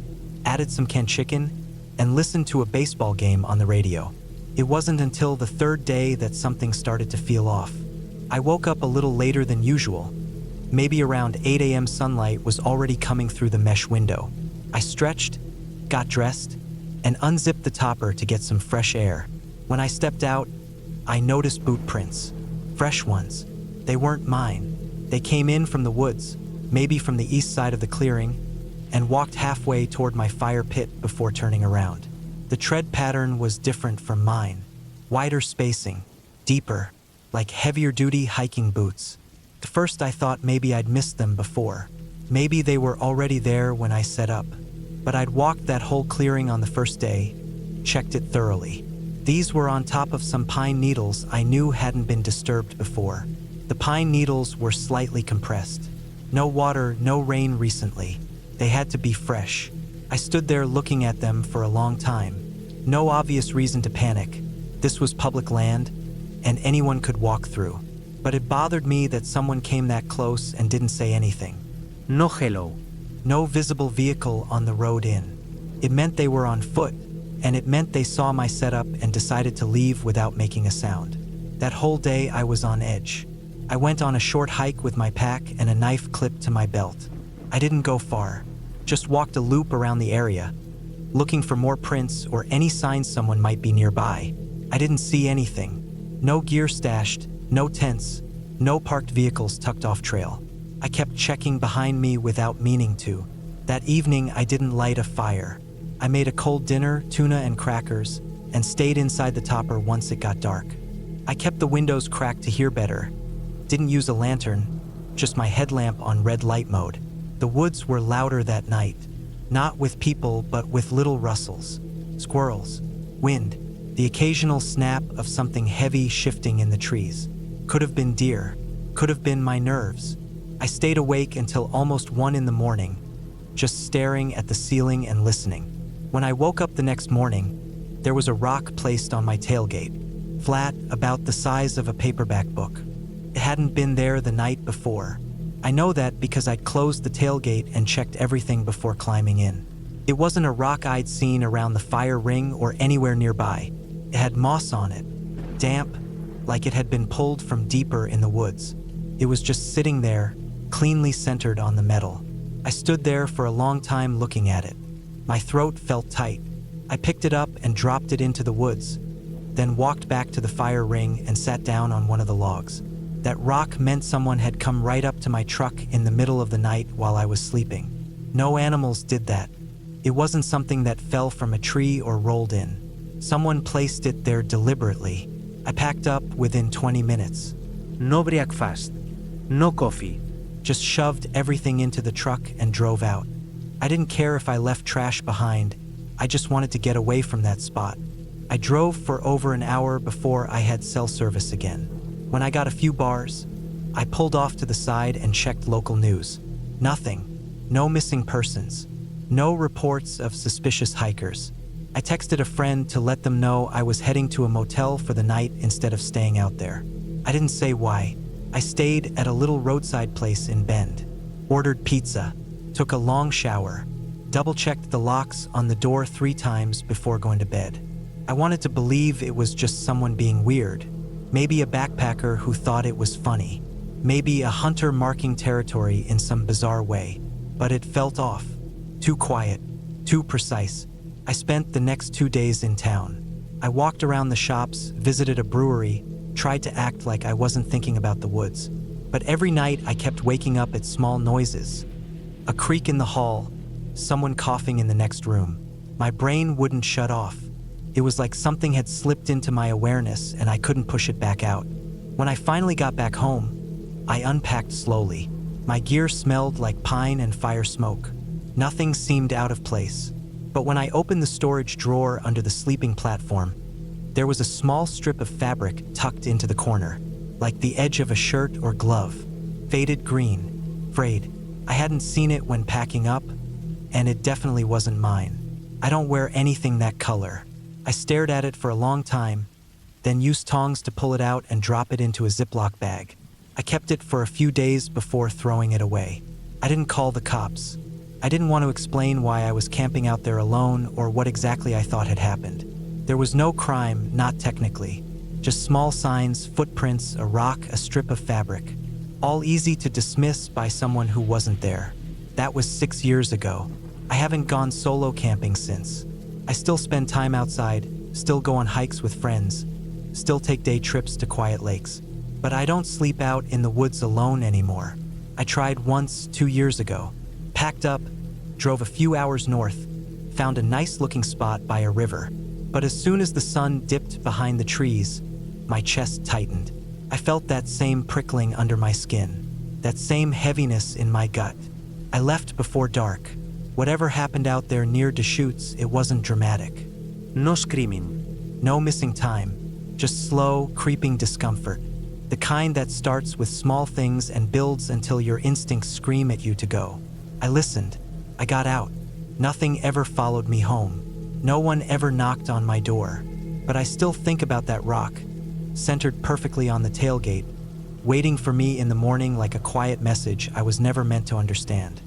added some canned chicken, and listened to a baseball game on the radio. It wasn't until the third day that something started to feel off. I woke up a little later than usual. Maybe around 8 a.m. sunlight was already coming through the mesh window. I stretched, got dressed, and unzipped the topper to get some fresh air. When I stepped out, I noticed boot prints. Fresh ones. They weren't mine. They came in from the woods, maybe from the east side of the clearing, and walked halfway toward my fire pit before turning around. The tread pattern was different from mine. Wider spacing, deeper, like heavier-duty hiking boots. At first I thought maybe I'd missed them before. Maybe they were already there when I set up. But I'd walked that whole clearing on the first day, checked it thoroughly. These were on top of some pine needles I knew hadn't been disturbed before. The pine needles were slightly compressed. No water, no rain recently. They had to be fresh. I stood there looking at them for a long time. No obvious reason to panic. This was public land, and anyone could walk through. But it bothered me that someone came that close and didn't say anything. No hello. No visible vehicle on the road in. It meant they were on foot, and it meant they saw my setup and decided to leave without making a sound. That whole day I was on edge. I went on a short hike with my pack and a knife clipped to my belt. I didn't go far, just walked a loop around the area, looking for more prints or any signs someone might be nearby. I didn't see anything. No gear stashed, no tents, no parked vehicles tucked off trail. I kept checking behind me without meaning to. That evening, I didn't light a fire. I made a cold dinner, tuna and crackers, and stayed inside the topper once it got dark. I kept the windows cracked to hear better. Didn't use a lantern, just my headlamp on red light mode. The woods were louder that night, not with people but with little rustles, squirrels, wind, the occasional snap of something heavy shifting in the trees. Could have been deer, could have been my nerves. I stayed awake until almost 1 in the morning, just staring at the ceiling and listening. When I woke up the next morning, there was a rock placed on my tailgate, flat, about the size of a paperback book. It hadn't been there the night before. I know that because I'd closed the tailgate and checked everything before climbing in. It wasn't a rock I'd seen around the fire ring or anywhere nearby. It had moss on it, damp, like it had been pulled from deeper in the woods. It was just sitting there, cleanly centered on the metal. I stood there for a long time looking at it. My throat felt tight. I picked it up and dropped it into the woods, then walked back to the fire ring and sat down on one of the logs. That rock meant someone had come right up to my truck in the middle of the night while I was sleeping. No animals did that. It wasn't something that fell from a tree or rolled in. Someone placed it there deliberately. I packed up within 20 minutes. No breakfast. No coffee. Just shoved everything into the truck and drove out. I didn't care if I left trash behind. I just wanted to get away from that spot. I drove for over an hour before I had cell service again. When I got a few bars, I pulled off to the side and checked local news. Nothing. No missing persons. No reports of suspicious hikers. I texted a friend to let them know I was heading to a motel for the night instead of staying out there. I didn't say why. I stayed at a little roadside place in Bend, ordered pizza, took a long shower, double-checked the locks on the door 3 times before going to bed. I wanted to believe it was just someone being weird, maybe a backpacker who thought it was funny, maybe a hunter marking territory in some bizarre way, but it felt off, too quiet, too precise. I spent the next 2 days in town. I walked around the shops, visited a brewery, tried to act like I wasn't thinking about the woods. But every night I kept waking up at small noises. A creak in the hall, someone coughing in the next room. My brain wouldn't shut off. It was like something had slipped into my awareness and I couldn't push it back out. When I finally got back home, I unpacked slowly. My gear smelled like pine and fire smoke. Nothing seemed out of place. But when I opened the storage drawer under the sleeping platform, there was a small strip of fabric tucked into the corner, like the edge of a shirt or glove. Faded green, frayed. I hadn't seen it when packing up, and it definitely wasn't mine. I don't wear anything that color. I stared at it for a long time, then used tongs to pull it out and drop it into a Ziploc bag. I kept it for a few days before throwing it away. I didn't call the cops. I didn't want to explain why I was camping out there alone or what exactly I thought had happened. There was no crime, not technically. Just small signs, footprints, a rock, a strip of fabric. All easy to dismiss by someone who wasn't there. That was 6 years ago. I haven't gone solo camping since. I still spend time outside, still go on hikes with friends, still take day trips to quiet lakes. But I don't sleep out in the woods alone anymore. I tried once 2 years ago. Packed up, drove a few hours north, found a nice-looking spot by a river. But as soon as the sun dipped behind the trees, my chest tightened. I felt that same prickling under my skin, that same heaviness in my gut. I left before dark. Whatever happened out there near Deschutes, it wasn't dramatic. No screaming. No missing time, just slow, creeping discomfort. The kind that starts with small things and builds until your instincts scream at you to go. I listened. I got out. Nothing ever followed me home. No one ever knocked on my door. But I still think about that rock, centered perfectly on the tailgate, waiting for me in the morning like a quiet message I was never meant to understand.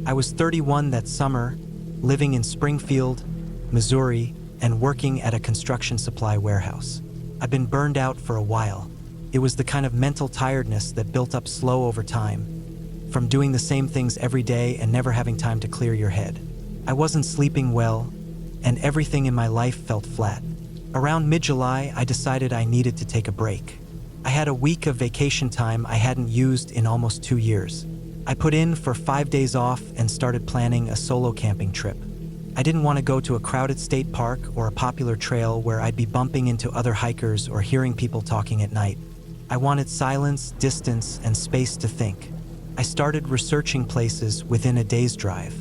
I was 31 that summer, living in Springfield, Missouri, and working at a construction supply warehouse. I'd been burned out for a while. It was the kind of mental tiredness that built up slow over time, from doing the same things every day and never having time to clear your head. I wasn't sleeping well, and everything in my life felt flat. Around mid-July, I decided I needed to take a break. I had a week of vacation time I hadn't used in almost 2 years. I put in for 5 days off and started planning a solo camping trip. I didn't want to go to a crowded state park or a popular trail where I'd be bumping into other hikers or hearing people talking at night. I wanted silence, distance, and space to think. I started researching places within a day's drive.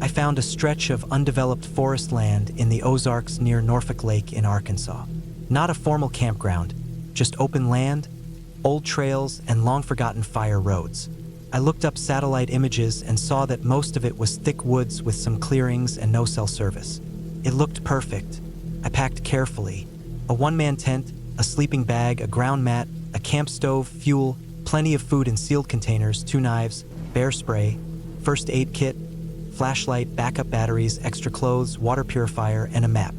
I found a stretch of undeveloped forest land in the Ozarks near Norfolk Lake in Arkansas. Not a formal campground, just open land, old trails, and long-forgotten fire roads. I looked up satellite images and saw that most of it was thick woods with some clearings and no cell service. It looked perfect. I packed carefully. A one-man tent, a sleeping bag, a ground mat, a camp stove, fuel, plenty of food in sealed containers, 2 knives, bear spray, first aid kit, flashlight, backup batteries, extra clothes, water purifier, and a map.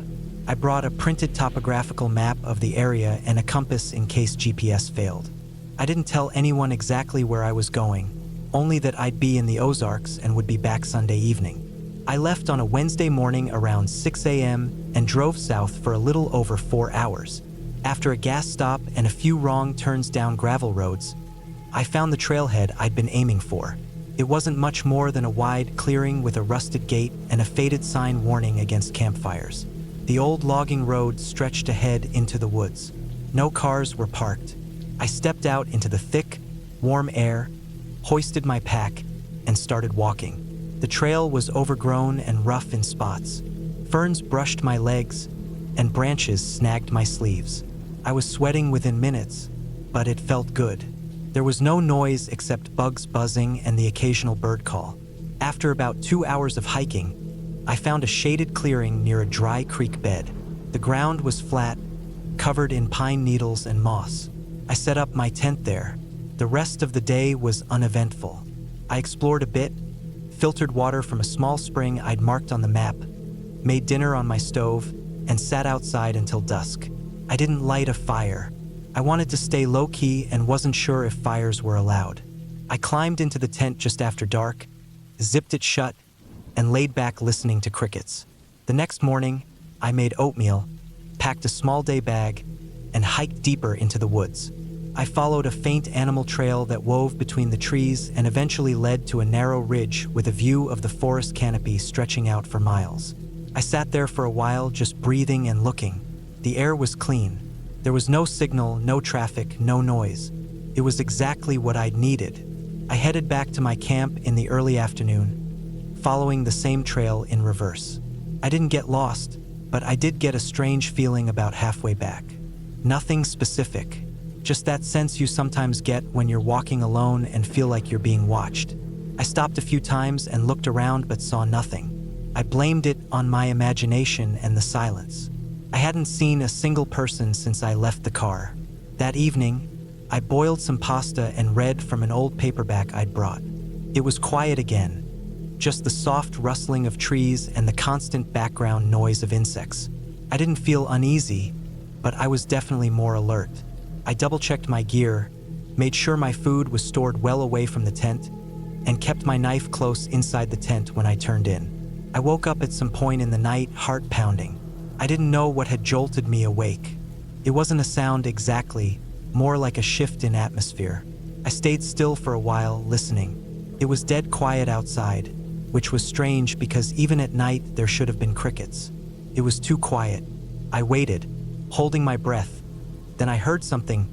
I brought a printed topographical map of the area and a compass in case GPS failed. I didn't tell anyone exactly where I was going, only that I'd be in the Ozarks and would be back Sunday evening. I left on a Wednesday morning around 6 a.m. and drove south for a little over 4 hours. After a gas stop and a few wrong turns down gravel roads, I found the trailhead I'd been aiming for. It wasn't much more than a wide clearing with a rusted gate and a faded sign warning against campfires. The old logging road stretched ahead into the woods. No cars were parked. I stepped out into the thick, warm air, hoisted my pack, and started walking. The trail was overgrown and rough in spots. Ferns brushed my legs, and branches snagged my sleeves. I was sweating within minutes, but it felt good. There was no noise except bugs buzzing and the occasional bird call. After about 2 hours of hiking, I found a shaded clearing near a dry creek bed. The ground was flat, covered in pine needles and moss. I set up my tent there. The rest of the day was uneventful. I explored a bit, filtered water from a small spring I'd marked on the map, made dinner on my stove, and sat outside until dusk. I didn't light a fire. I wanted to stay low-key and wasn't sure if fires were allowed. I climbed into the tent just after dark, zipped it shut, and laid back listening to crickets. The next morning, I made oatmeal, packed a small day bag, and hiked deeper into the woods. I followed a faint animal trail that wove between the trees and eventually led to a narrow ridge with a view of the forest canopy stretching out for miles. I sat there for a while, just breathing and looking. The air was clean. There was no signal, no traffic, no noise. It was exactly what I'd needed. I headed back to my camp in the early afternoon, following the same trail in reverse. I didn't get lost, but I did get a strange feeling about halfway back. Nothing specific, just that sense you sometimes get when you're walking alone and feel like you're being watched. I stopped a few times and looked around but saw nothing. I blamed it on my imagination and the silence. I hadn't seen a single person since I left the car. That evening, I boiled some pasta and read from an old paperback I'd brought. It was quiet again, just the soft rustling of trees and the constant background noise of insects. I didn't feel uneasy, but I was definitely more alert. I double-checked my gear, made sure my food was stored well away from the tent, and kept my knife close inside the tent when I turned in. I woke up at some point in the night, heart pounding. I didn't know what had jolted me awake. It wasn't a sound exactly, more like a shift in atmosphere. I stayed still for a while, listening. It was dead quiet outside, which was strange because even at night there should have been crickets. It was too quiet. I waited, holding my breath. Then I heard something,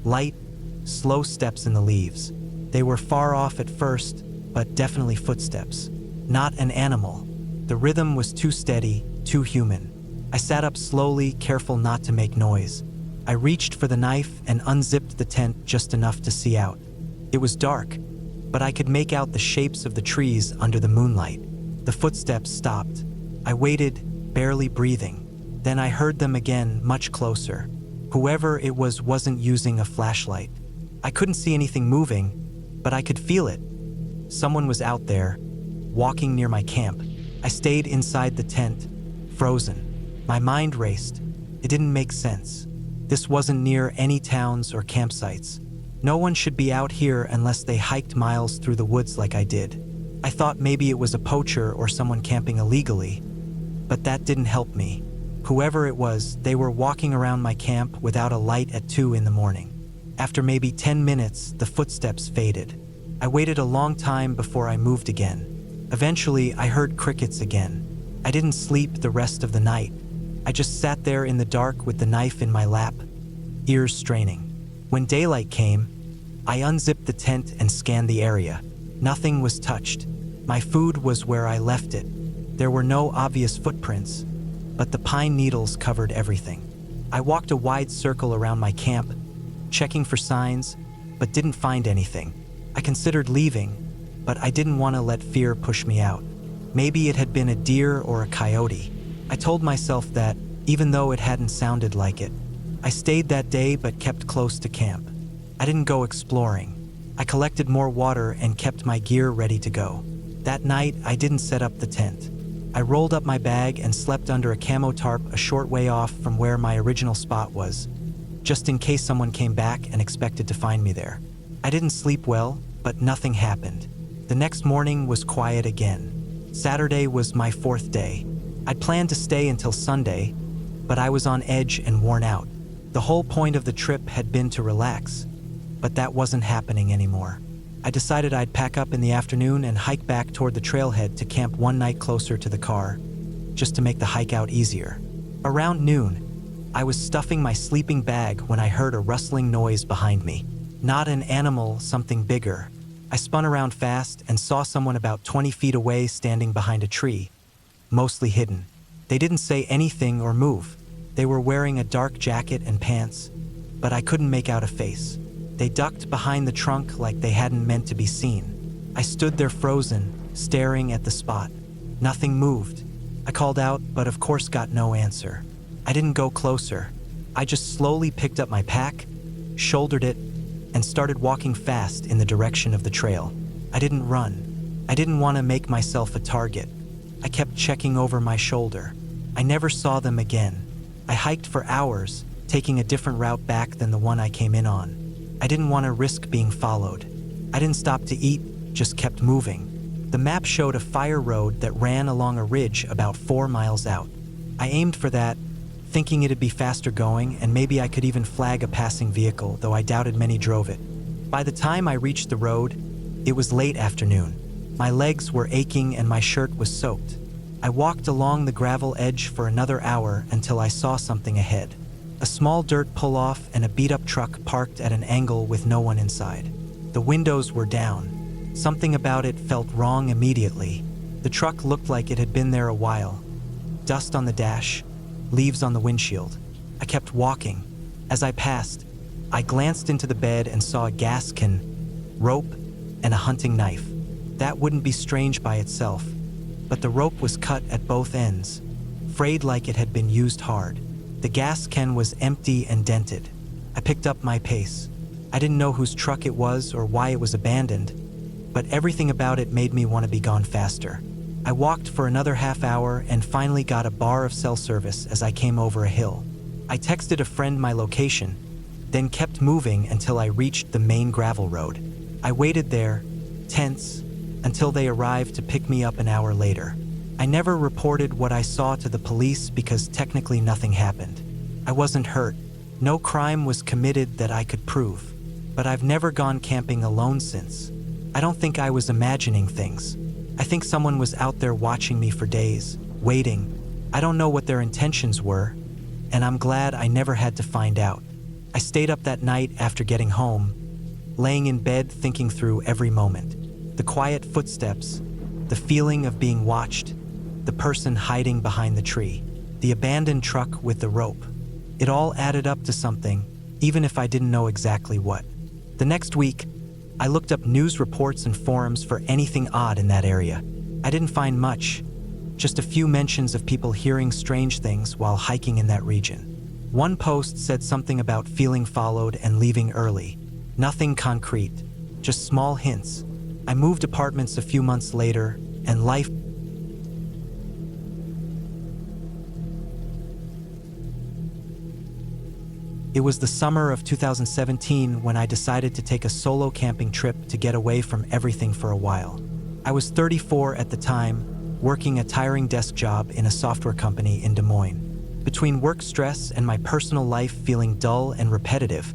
light, slow steps in the leaves. They were far off at first, but definitely footsteps. Not an animal. The rhythm was too steady, too human. I sat up slowly, careful not to make noise. I reached for the knife and unzipped the tent just enough to see out. It was dark, but I could make out the shapes of the trees under the moonlight. The footsteps stopped. I waited, barely breathing. Then I heard them again, much closer. Whoever it was wasn't using a flashlight. I couldn't see anything moving, but I could feel it. Someone was out there, walking near my camp. I stayed inside the tent, frozen. My mind raced. It didn't make sense. This wasn't near any towns or campsites. No one should be out here unless they hiked miles through the woods like I did. I thought maybe it was a poacher or someone camping illegally, but that didn't help me. Whoever it was, they were walking around my camp without a light at 2 in the morning. After maybe 10 minutes, the footsteps faded. I waited a long time before I moved again. Eventually, I heard crickets again. I didn't sleep the rest of the night. I just sat there in the dark with the knife in my lap, ears straining. When daylight came, I unzipped the tent and scanned the area. Nothing was touched. My food was where I left it. There were no obvious footprints, but the pine needles covered everything. I walked a wide circle around my camp, checking for signs, but didn't find anything. I considered leaving, but I didn't want to let fear push me out. Maybe it had been a deer or a coyote. I told myself that, even though it hadn't sounded like it. I stayed that day but kept close to camp. I didn't go exploring. I collected more water and kept my gear ready to go. That night, I didn't set up the tent. I rolled up my bag and slept under a camo tarp a short way off from where my original spot was, just in case someone came back and expected to find me there. I didn't sleep well, but nothing happened. The next morning was quiet again. Saturday was my 4th day. I'd planned to stay until Sunday, but I was on edge and worn out. The whole point of the trip had been to relax, but that wasn't happening anymore. I decided I'd pack up in the afternoon and hike back toward the trailhead to camp one night closer to the car, just to make the hike out easier. Around noon, I was stuffing my sleeping bag when I heard a rustling noise behind me. Not an animal, something bigger. I spun around fast and saw someone about 20 feet away standing behind a tree, mostly hidden. They didn't say anything or move. They were wearing a dark jacket and pants, but I couldn't make out a face. They ducked behind the trunk like they hadn't meant to be seen. I stood there frozen, staring at the spot. Nothing moved. I called out, but of course got no answer. I didn't go closer. I just slowly picked up my pack, shouldered it, and started walking fast in the direction of the trail. I didn't run. I didn't want to make myself a target. I kept checking over my shoulder. I never saw them again. I hiked for hours, taking a different route back than the one I came in on. I didn't want to risk being followed. I didn't stop to eat, just kept moving. The map showed a fire road that ran along a ridge about 4 miles out. I aimed for that, thinking it'd be faster going and maybe I could even flag a passing vehicle, though I doubted many drove it. By the time I reached the road, it was late afternoon. My legs were aching and my shirt was soaked. I walked along the gravel edge for another hour until I saw something ahead. A small dirt pull-off and a beat-up truck parked at an angle with no one inside. The windows were down. Something about it felt wrong immediately. The truck looked like it had been there a while. Dust on the dash, leaves on the windshield. I kept walking. As I passed, I glanced into the bed and saw a gas can, rope, and a hunting knife. That wouldn't be strange by itself, but the rope was cut at both ends, frayed like it had been used hard. The gas can was empty and dented. I picked up my pace. I didn't know whose truck it was or why it was abandoned, but everything about it made me want to be gone faster. I walked for another half hour and finally got a bar of cell service as I came over a hill. I texted a friend my location, then kept moving until I reached the main gravel road. I waited there, tense, until they arrived to pick me up an hour later. I never reported what I saw to the police because technically nothing happened. I wasn't hurt. No crime was committed that I could prove. But I've never gone camping alone since. I don't think I was imagining things. I think someone was out there watching me for days, waiting. I don't know what their intentions were, and I'm glad I never had to find out. I stayed up that night after getting home, laying in bed thinking through every moment. The quiet footsteps, the feeling of being watched, the person hiding behind the tree, the abandoned truck with the rope. It all added up to something, even if I didn't know exactly what. The next week, I looked up news reports and forums for anything odd in that area. I didn't find much, just a few mentions of people hearing strange things while hiking in that region. One post said something about feeling followed and leaving early. Nothing concrete, just small hints. I moved apartments a few months later, and life It was the summer of 2017 when I decided to take a solo camping trip to get away from everything for a while. I was 34 at the time, working a tiring desk job in a software company in Des Moines. Between work stress and my personal life feeling dull and repetitive,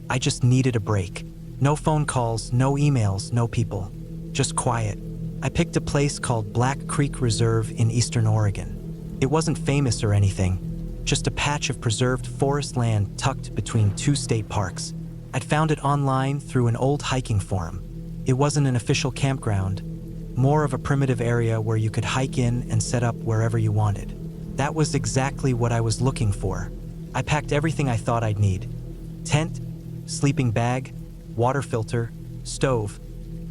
I just needed a break. No phone calls, no emails, no people. Just quiet. I picked a place called Black Creek Reserve in eastern Oregon. It wasn't famous or anything, just a patch of preserved forest land tucked between two state parks. I'd found it online through an old hiking forum. It wasn't an official campground, more of a primitive area where you could hike in and set up wherever you wanted. That was exactly what I was looking for. I packed everything I thought I'd need. Tent, sleeping bag, water filter, stove,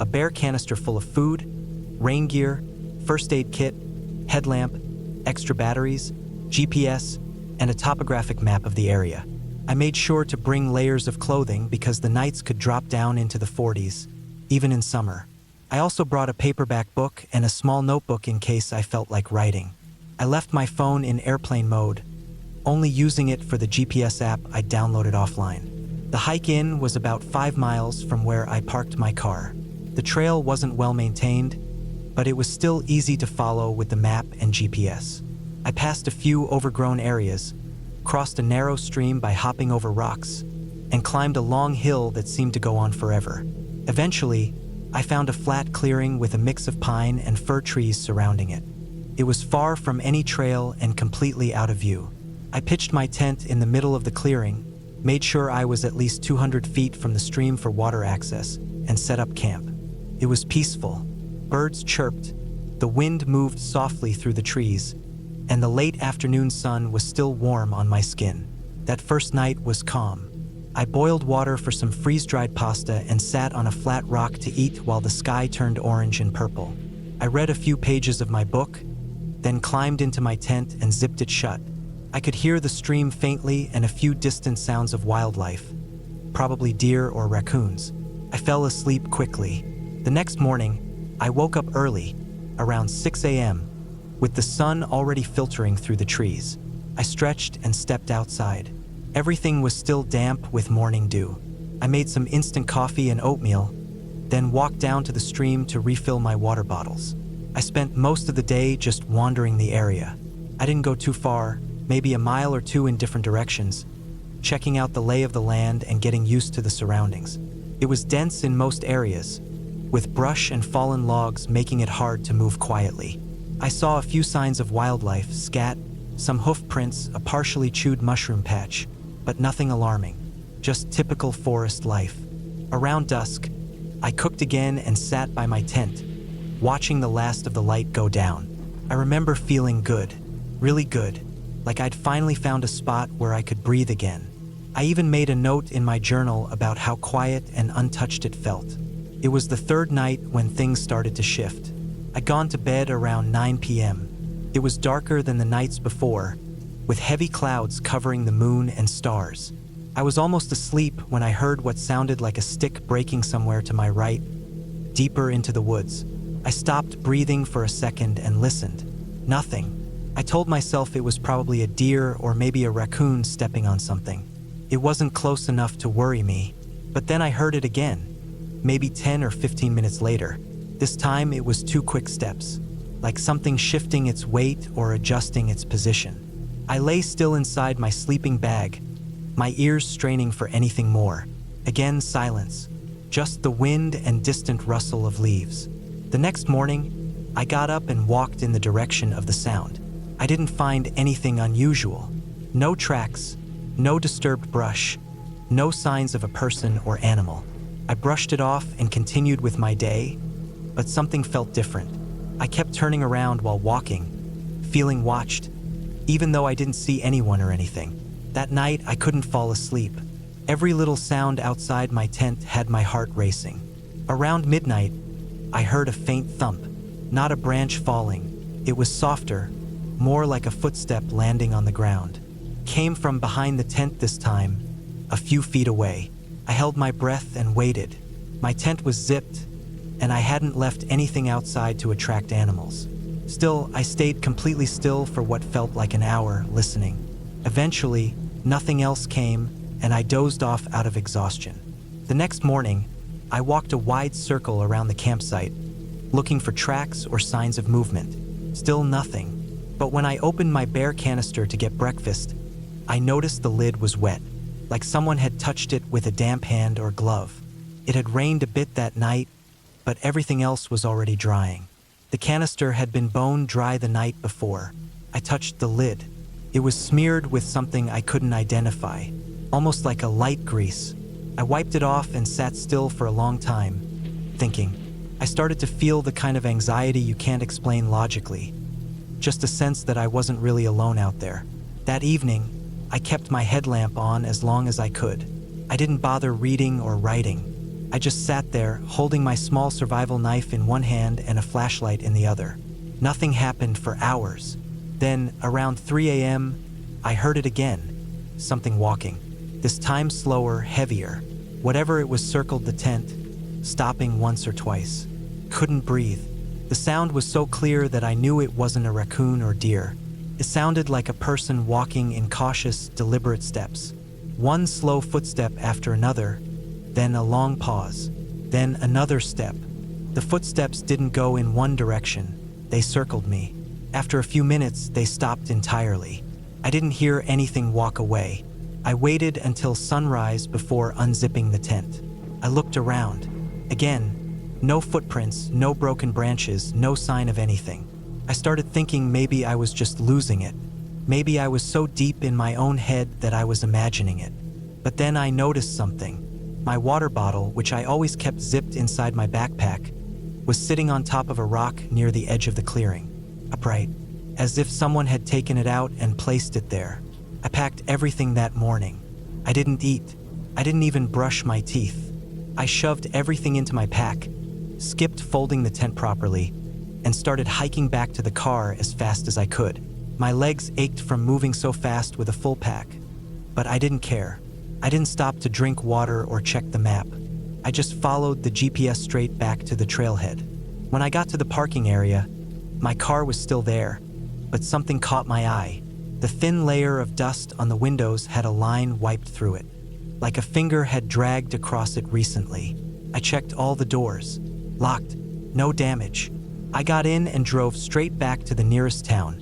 a bare canister full of food, rain gear, first aid kit, headlamp, extra batteries, GPS, and a topographic map of the area. I made sure to bring layers of clothing because the nights could drop down into the 40s, even in summer. I also brought a paperback book and a small notebook in case I felt like writing. I left my phone in airplane mode, only using it for the GPS app I downloaded offline. The hike in was about 5 miles from where I parked my car. The trail wasn't well maintained, but it was still easy to follow with the map and GPS. I passed a few overgrown areas, crossed a narrow stream by hopping over rocks, and climbed a long hill that seemed to go on forever. Eventually, I found a flat clearing with a mix of pine and fir trees surrounding it. It was far from any trail and completely out of view. I pitched my tent in the middle of the clearing, made sure I was at least 200 feet from the stream for water access, and set up camp. It was peaceful. Birds chirped, the wind moved softly through the trees, and the late afternoon sun was still warm on my skin. That first night was calm. I boiled water for some freeze-dried pasta and sat on a flat rock to eat while the sky turned orange and purple. I read a few pages of my book, then climbed into my tent and zipped it shut. I could hear the stream faintly and a few distant sounds of wildlife, probably deer or raccoons. I fell asleep quickly. The next morning, I woke up early, around 6 a.m., with the sun already filtering through the trees. I stretched and stepped outside. Everything was still damp with morning dew. I made some instant coffee and oatmeal, then walked down to the stream to refill my water bottles. I spent most of the day just wandering the area. I didn't go too far, maybe a mile or two in different directions, checking out the lay of the land and getting used to the surroundings. It was dense in most areas, with brush and fallen logs making it hard to move quietly. I saw a few signs of wildlife, scat, some hoof prints, a partially chewed mushroom patch, but nothing alarming, just typical forest life. Around dusk, I cooked again and sat by my tent, watching the last of the light go down. I remember feeling good, really good, like I'd finally found a spot where I could breathe again. I even made a note in my journal about how quiet and untouched it felt. It was the third night when things started to shift. I'd gone to bed around 9 p.m. It was darker than the nights before, with heavy clouds covering the moon and stars. I was almost asleep when I heard what sounded like a stick breaking somewhere to my right, deeper into the woods. I stopped breathing for a second and listened. Nothing. I told myself it was probably a deer or maybe a raccoon stepping on something. It wasn't close enough to worry me, but then I heard it again, maybe 10 or 15 minutes later. This time it was 2 quick steps, like something shifting its weight or adjusting its position. I lay still inside my sleeping bag, my ears straining for anything more. Again, silence, just the wind and distant rustle of leaves. The next morning, I got up and walked in the direction of the sound. I didn't find anything unusual. No tracks, no disturbed brush, no signs of a person or animal. I brushed it off and continued with my day, but something felt different. I kept turning around while walking, feeling watched, even though I didn't see anyone or anything. That night, I couldn't fall asleep. Every little sound outside my tent had my heart racing. Around midnight, I heard a faint thump, not a branch falling. It was softer, more like a footstep landing on the ground. Came from behind the tent this time, a few feet away. I held my breath and waited. My tent was zipped, and I hadn't left anything outside to attract animals. Still, I stayed completely still for what felt like an hour, listening. Eventually, nothing else came, and I dozed off out of exhaustion. The next morning, I walked a wide circle around the campsite, looking for tracks or signs of movement. Still nothing. But when I opened my bear canister to get breakfast, I noticed the lid was wet, like someone had touched it with a damp hand or glove. It had rained a bit that night, but everything else was already drying. The canister had been bone dry the night before. I touched the lid. It was smeared with something I couldn't identify, almost like a light grease. I wiped it off and sat still for a long time, thinking. I started to feel the kind of anxiety you can't explain logically, just a sense that I wasn't really alone out there. That evening, I kept my headlamp on as long as I could. I didn't bother reading or writing. I just sat there, holding my small survival knife in one hand and a flashlight in the other. Nothing happened for hours. Then, around 3 a.m., I heard it again, something walking. This time slower, heavier. Whatever it was circled the tent, stopping once or twice. Couldn't breathe. The sound was so clear that I knew it wasn't a raccoon or deer. It sounded like a person walking in cautious, deliberate steps. One slow footstep after another, then a long pause, then another step. The footsteps didn't go in one direction. They circled me. After a few minutes, they stopped entirely. I didn't hear anything walk away. I waited until sunrise before unzipping the tent. I looked around. Again, no footprints, no broken branches, no sign of anything. I started thinking maybe I was just losing it. Maybe I was so deep in my own head that I was imagining it. But then I noticed something. My water bottle, which I always kept zipped inside my backpack, was sitting on top of a rock near the edge of the clearing, upright, as if someone had taken it out and placed it there. I packed everything that morning. I didn't eat. I didn't even brush my teeth. I shoved everything into my pack, skipped folding the tent properly, and started hiking back to the car as fast as I could. My legs ached from moving so fast with a full pack, but I didn't care. I didn't stop to drink water or check the map. I just followed the GPS straight back to the trailhead. When I got to the parking area, my car was still there, but something caught my eye. The thin layer of dust on the windows had a line wiped through it, like a finger had dragged across it recently. I checked all the doors. Locked. No damage. I got in and drove straight back to the nearest town,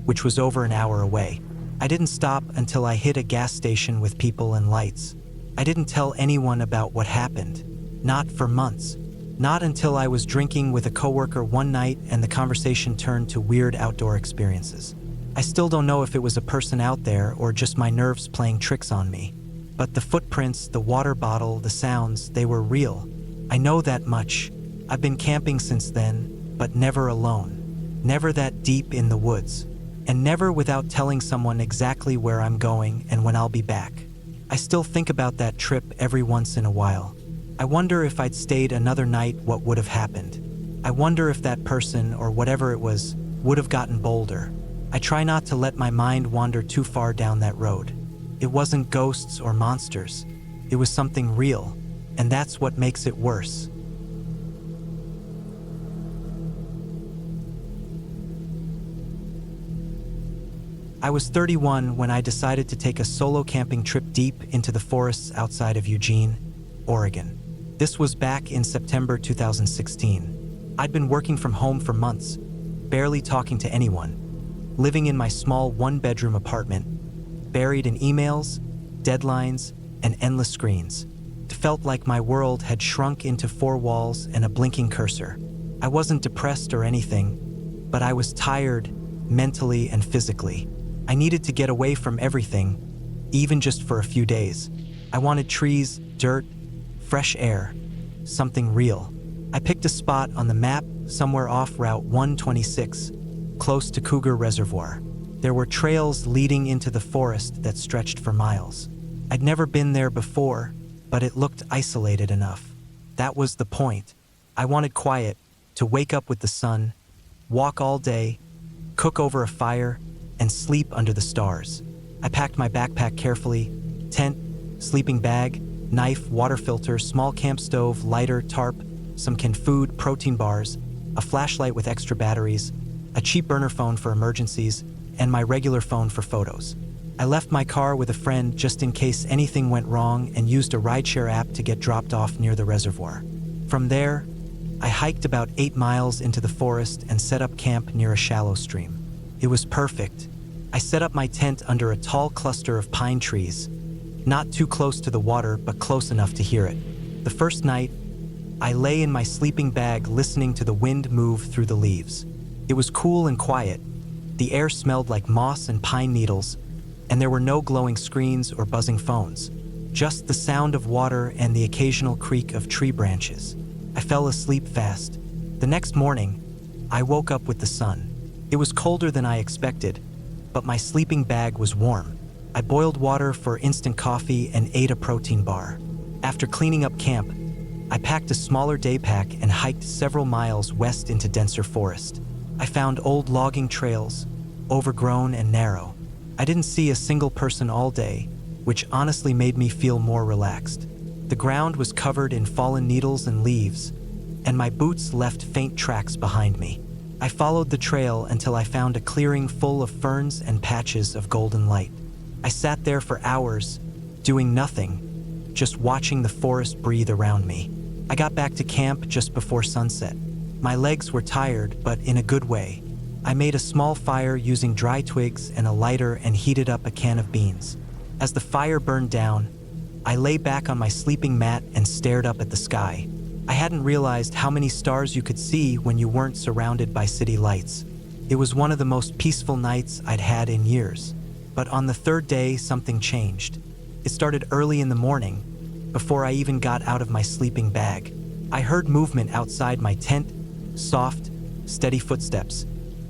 which was over an hour away. I didn't stop until I hit a gas station with people and lights. I didn't tell anyone about what happened. Not for months. Not until I was drinking with a coworker one night and the conversation turned to weird outdoor experiences. I still don't know if it was a person out there or just my nerves playing tricks on me. But the footprints, the water bottle, the sounds, they were real. I know that much. I've been camping since then, but never alone. Never that deep in the woods. And never without telling someone exactly where I'm going and when I'll be back. I still think about that trip every once in a while. I wonder if I'd stayed another night, what would have happened. I wonder if that person, or whatever it was, would have gotten bolder. I try not to let my mind wander too far down that road. It wasn't ghosts or monsters. It was something real, and that's what makes it worse. I was 31 when I decided to take a solo camping trip deep into the forests outside of Eugene, Oregon. This was back in September 2016. I'd been working from home for months, barely talking to anyone, living in my small one-bedroom apartment, buried in emails, deadlines, and endless screens. It felt like my world had shrunk into four walls and a blinking cursor. I wasn't depressed or anything, but I was tired, mentally and physically. I needed to get away from everything, even just for a few days. I wanted trees, dirt, fresh air, something real. I picked a spot on the map somewhere off Route 126, close to Cougar Reservoir. There were trails leading into the forest that stretched for miles. I'd never been there before, but it looked isolated enough. That was the point. I wanted quiet, to wake up with the sun, walk all day, cook over a fire, and sleep under the stars. I packed my backpack carefully: tent, sleeping bag, knife, water filter, small camp stove, lighter, tarp, some canned food, protein bars, a flashlight with extra batteries, a cheap burner phone for emergencies, and my regular phone for photos. I left my car with a friend just in case anything went wrong and used a rideshare app to get dropped off near the reservoir. From there, I hiked about 8 miles into the forest and set up camp near a shallow stream. It was perfect. I set up my tent under a tall cluster of pine trees, not too close to the water, but close enough to hear it. The first night, I lay in my sleeping bag listening to the wind move through the leaves. It was cool and quiet. The air smelled like moss and pine needles, and there were no glowing screens or buzzing phones, just the sound of water and the occasional creak of tree branches. I fell asleep fast. The next morning, I woke up with the sun. It was colder than I expected, but my sleeping bag was warm. I boiled water for instant coffee and ate a protein bar. After cleaning up camp, I packed a smaller day pack and hiked several miles west into denser forest. I found old logging trails, overgrown and narrow. I didn't see a single person all day, which honestly made me feel more relaxed. The ground was covered in fallen needles and leaves, and my boots left faint tracks behind me. I followed the trail until I found a clearing full of ferns and patches of golden light. I sat there for hours, doing nothing, just watching the forest breathe around me. I got back to camp just before sunset. My legs were tired, but in a good way. I made a small fire using dry twigs and a lighter and heated up a can of beans. As the fire burned down, I lay back on my sleeping mat and stared up at the sky. I hadn't realized how many stars you could see when you weren't surrounded by city lights. It was one of the most peaceful nights I'd had in years. But on the third day, something changed. It started early in the morning, before I even got out of my sleeping bag. I heard movement outside my tent, soft, steady footsteps,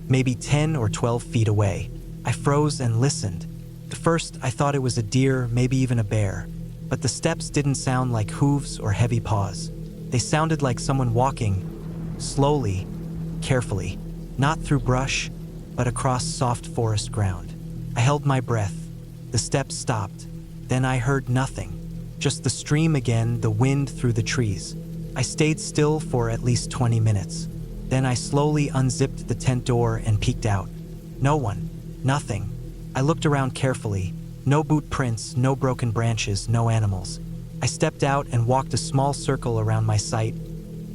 maybe 10 or 12 feet away. I froze and listened. At first, I thought it was a deer, maybe even a bear, but the steps didn't sound like hooves or heavy paws. They sounded like someone walking, slowly, carefully, not through brush, but across soft forest ground. I held my breath. The steps stopped. Then I heard nothing. Just the stream again, the wind through the trees. I stayed still for at least 20 minutes. Then I slowly unzipped the tent door and peeked out. No one. Nothing. I looked around carefully. No boot prints, no broken branches, no animals. I stepped out and walked a small circle around my site,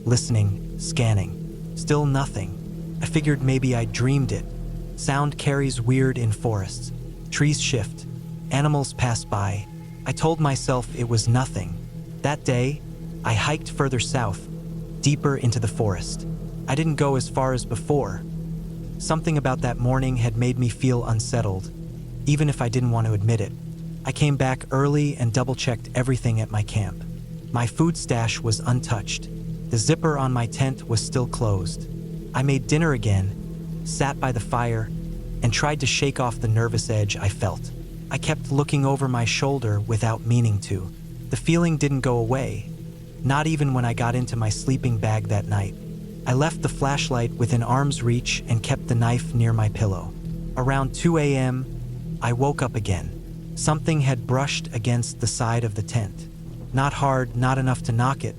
listening, scanning. Still nothing. I figured maybe I dreamed it. Sound carries weird in forests. Trees shift, animals pass by. I told myself it was nothing. That day, I hiked further south, deeper into the forest. I didn't go as far as before. Something about that morning had made me feel unsettled, even if I didn't want to admit it. I came back early and double-checked everything at my camp. My food stash was untouched. The zipper on my tent was still closed. I made dinner again, sat by the fire, and tried to shake off the nervous edge I felt. I kept looking over my shoulder without meaning to. The feeling didn't go away, not even when I got into my sleeping bag that night. I left the flashlight within arm's reach and kept the knife near my pillow. Around 2 a.m., I woke up again. Something had brushed against the side of the tent. Not hard, not enough to knock it,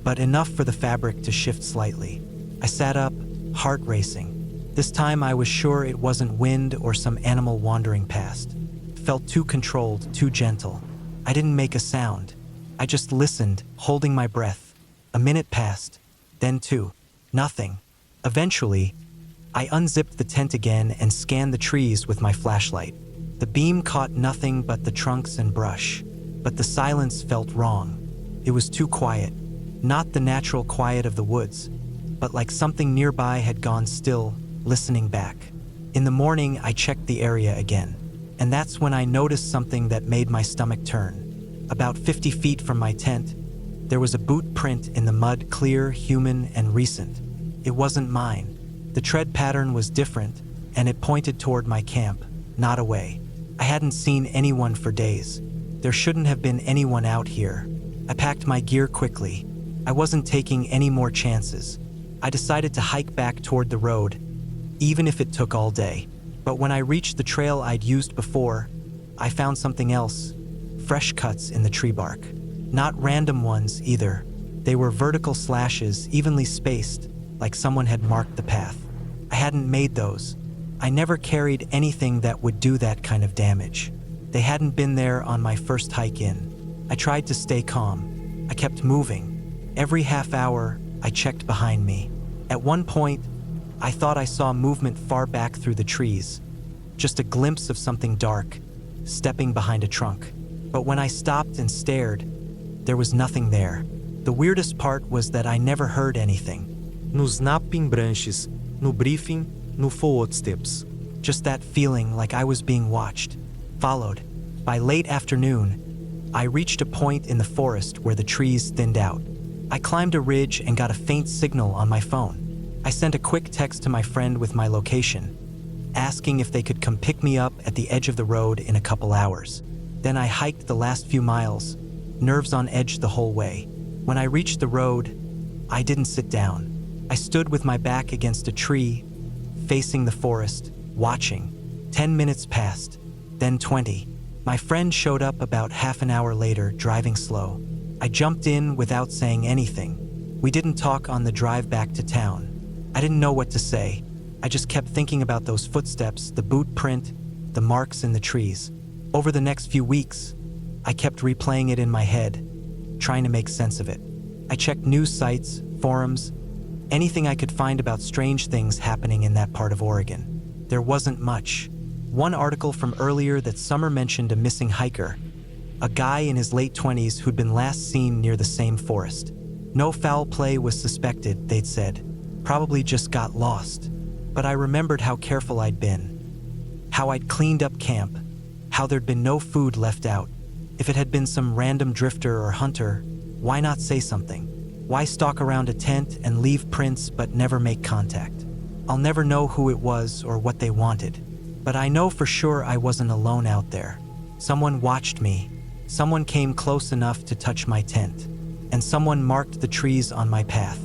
but enough for the fabric to shift slightly. I sat up, heart racing. This time I was sure it wasn't wind or some animal wandering past. It felt too controlled, too gentle. I didn't make a sound. I just listened, holding my breath. A minute passed, then two. Nothing. Eventually, I unzipped the tent again and scanned the trees with my flashlight. The beam caught nothing but the trunks and brush, but the silence felt wrong. It was too quiet. Not the natural quiet of the woods, but like something nearby had gone still, listening back. In the morning, I checked the area again, and that's when I noticed something that made my stomach turn. About 50 feet from my tent, there was a boot print in the mud, clear, human, and recent. It wasn't mine. The tread pattern was different, and it pointed toward my camp, not away. I hadn't seen anyone for days. There shouldn't have been anyone out here. I packed my gear quickly. I wasn't taking any more chances. I decided to hike back toward the road, even if it took all day. But when I reached the trail I'd used before, I found something else. Fresh cuts in the tree bark. Not random ones either. They were vertical slashes, evenly spaced, like someone had marked the path. I hadn't made those. I never carried anything that would do that kind of damage. They hadn't been there on my first hike in. I tried to stay calm. I kept moving. Every half hour, I checked behind me. At one point, I thought I saw movement far back through the trees. Just a glimpse of something dark, stepping behind a trunk. But when I stopped and stared, there was nothing there. The weirdest part was that I never heard anything. No snapping branches, no briefing, no footsteps. Just that feeling like I was being watched, followed. By late afternoon, I reached a point in the forest where the trees thinned out. I climbed a ridge and got a faint signal on my phone. I sent a quick text to my friend with my location, asking if they could come pick me up at the edge of the road in a couple hours. Then I hiked the last few miles, nerves on edge the whole way. When I reached the road, I didn't sit down. I stood with my back against a tree, facing the forest, watching. 10 minutes passed, then 20. My friend showed up about half an hour later, driving slow. I jumped in without saying anything. We didn't talk on the drive back to town. I didn't know what to say. I just kept thinking about those footsteps, the boot print, the marks in the trees. Over the next few weeks, I kept replaying it in my head, trying to make sense of it. I checked news sites, forums, anything I could find about strange things happening in that part of Oregon. There wasn't much. One article from earlier that summer mentioned a missing hiker, a guy in his late 20s who'd been last seen near the same forest. No foul play was suspected, they'd said. Probably just got lost. But I remembered how careful I'd been, how I'd cleaned up camp, how there'd been no food left out. If it had been some random drifter or hunter, why not say something? Why stalk around a tent and leave prints but never make contact? I'll never know who it was or what they wanted, but I know for sure I wasn't alone out there. Someone watched me, someone came close enough to touch my tent, and someone marked the trees on my path.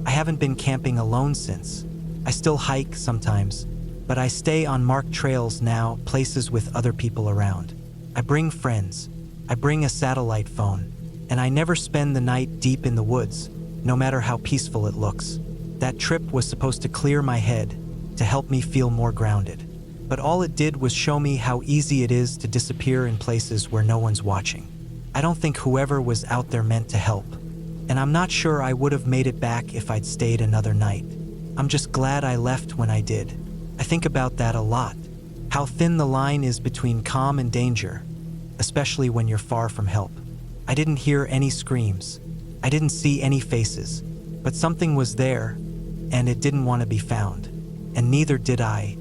I haven't been camping alone since. I still hike sometimes, but I stay on marked trails now, places with other people around. I bring friends. I bring a satellite phone, and I never spend the night deep in the woods, no matter how peaceful it looks. That trip was supposed to clear my head, to help me feel more grounded. But all it did was show me how easy it is to disappear in places where no one's watching. I don't think whoever was out there meant to help, and I'm not sure I would have made it back if I'd stayed another night. I'm just glad I left when I did. I think about that a lot. How thin the line is between calm and danger, especially when you're far from help. I didn't hear any screams. I didn't see any faces, but something was there, and it didn't want to be found. And neither did I.